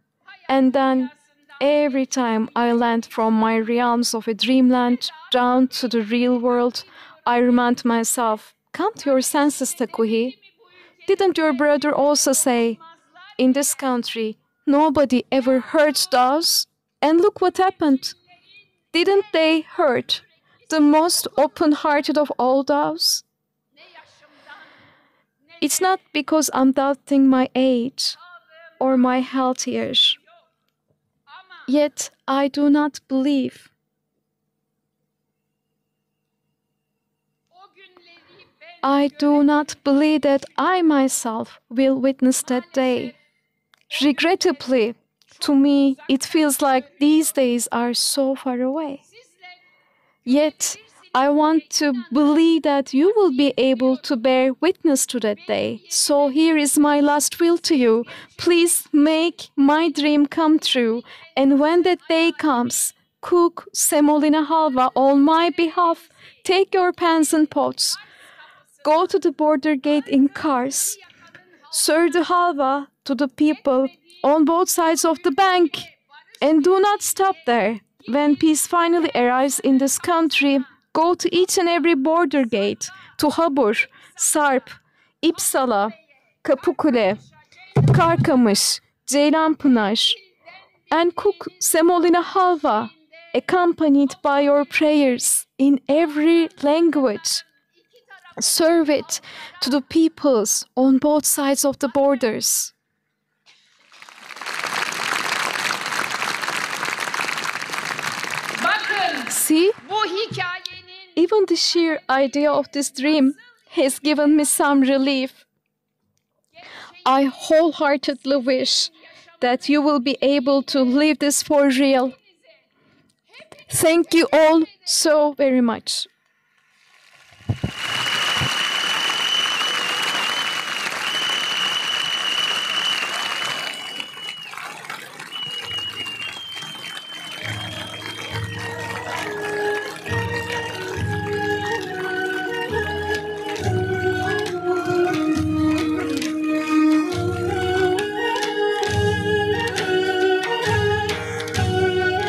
And then every time I land from my realms of a dreamland down to the real world, I remind myself, come to your senses, Takuhi. Didn't your brother also say, in this country, nobody ever hurts doves? And look what happened. Didn't they hurt the most open-hearted of all doves? It's not because I'm doubting my age or my health years. Yet I do not believe. I do not believe that I myself will witness that day. Regrettably, to me, it feels like these days are so far away. Yet, I want to believe that you will be able to bear witness to that day. So here is my last will to you. Please make my dream come true. And when that day comes, cook semolina halva on my behalf. Take your pans and pots. Go to the border gate in cars. Serve the halva to the people on both sides of the bank. And do not stop there. When peace finally arrives in this country, go to each and every border gate, to Habur, Sarp, İpsala, Kapıkule, Karkamış, Ceylanpınar, and cook semolina halva, accompanied by your prayers in every language. Serve it to the peoples on both sides of the borders. See? Even the sheer idea of this dream has given me some relief. I wholeheartedly wish that you will be able to live this for real. Thank you all so very much.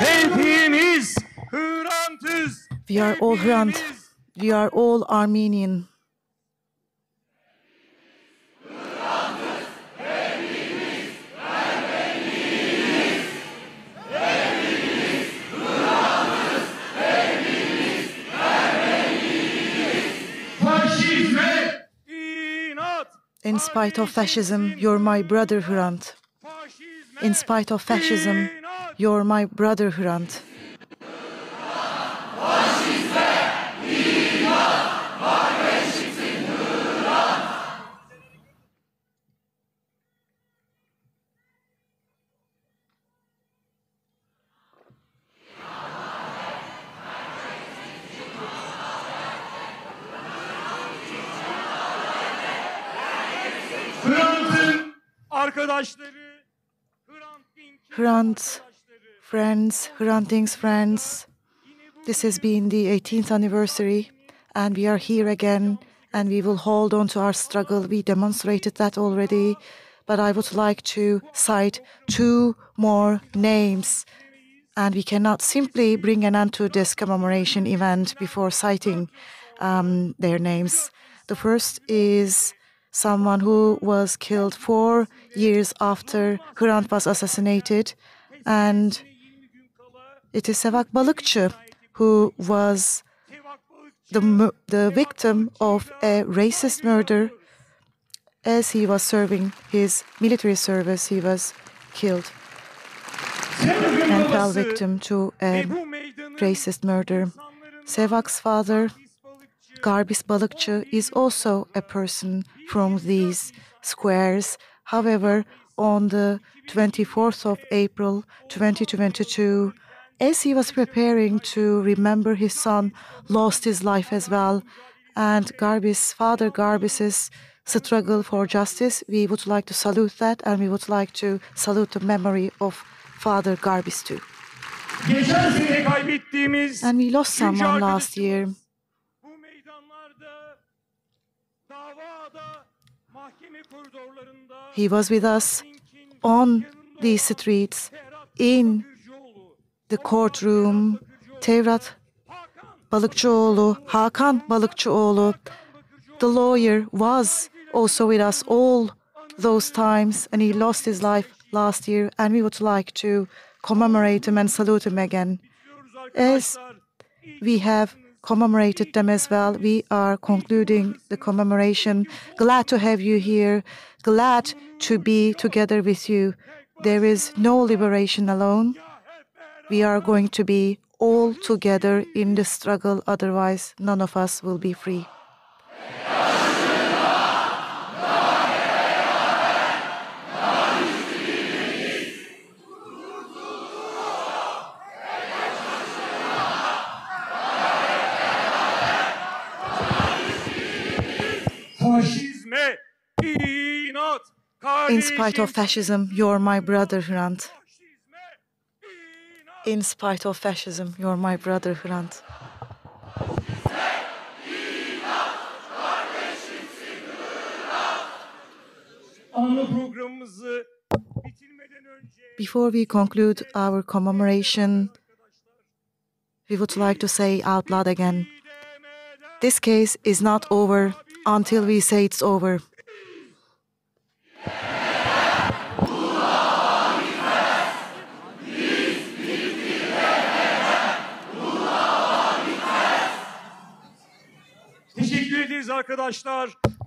Hepimiz Hrant'ız. We are all Hrant. We are all Armenian. Faşizme inat. In spite of fascism, you're my brother Hrant. In spite of fascism, you're my brother Hrant. Hrant'ın arkadaşları, Hrant's friends, Hrant Dink's friends. This has been the 18th anniversary, and we are here again, and we will hold on to our struggle. We demonstrated that already, but I would like to cite two more names, and we cannot simply bring an end to this commemoration event before citing their names. The first is someone who was killed 4 years after Hrant was assassinated, and it is Sebat Balıkçı, who was the victim of a racist murder. As he was serving his military service, he was killed and fell victim to a racist murder. Sebat's father, Garbis Balıkçı, is also a person from these squares. However, on the 24th of April 2022, as he was preparing to remember his son, lost his life as well. And Garbis' father, Garbis' struggle for justice, we would like to salute that, and we would like to salute the memory of Father Garbis too. And we lost someone last year. He was with us on these streets, in the courtroom. Tevrat Balıkçıoğlu, Hakan Balıkçıoğlu, the lawyer, was also with us all those times, and he lost his life last year, and we would like to commemorate him and salute him again. As we have commemorated them as well, we are concluding the commemoration. Glad to have you here, glad to be together with you. There is no liberation alone. We are going to be all together in the struggle, otherwise none of us will be free. In spite of fascism, you're my brother, Hrant. In spite of fascism, you're my brother, Hrant. Before we conclude our commemoration, we would like to say out loud again, this case is not over until we say it's over.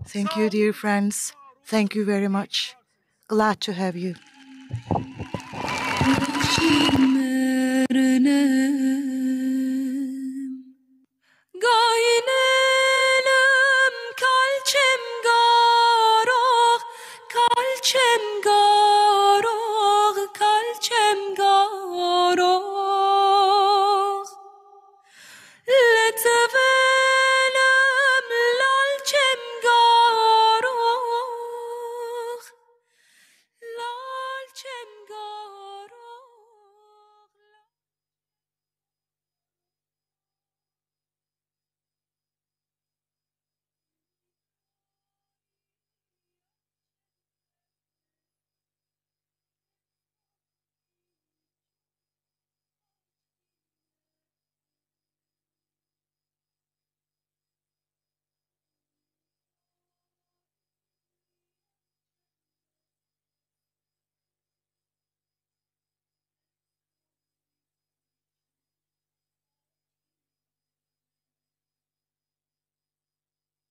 Thank you, dear friends. Thank you very much. Glad to have you.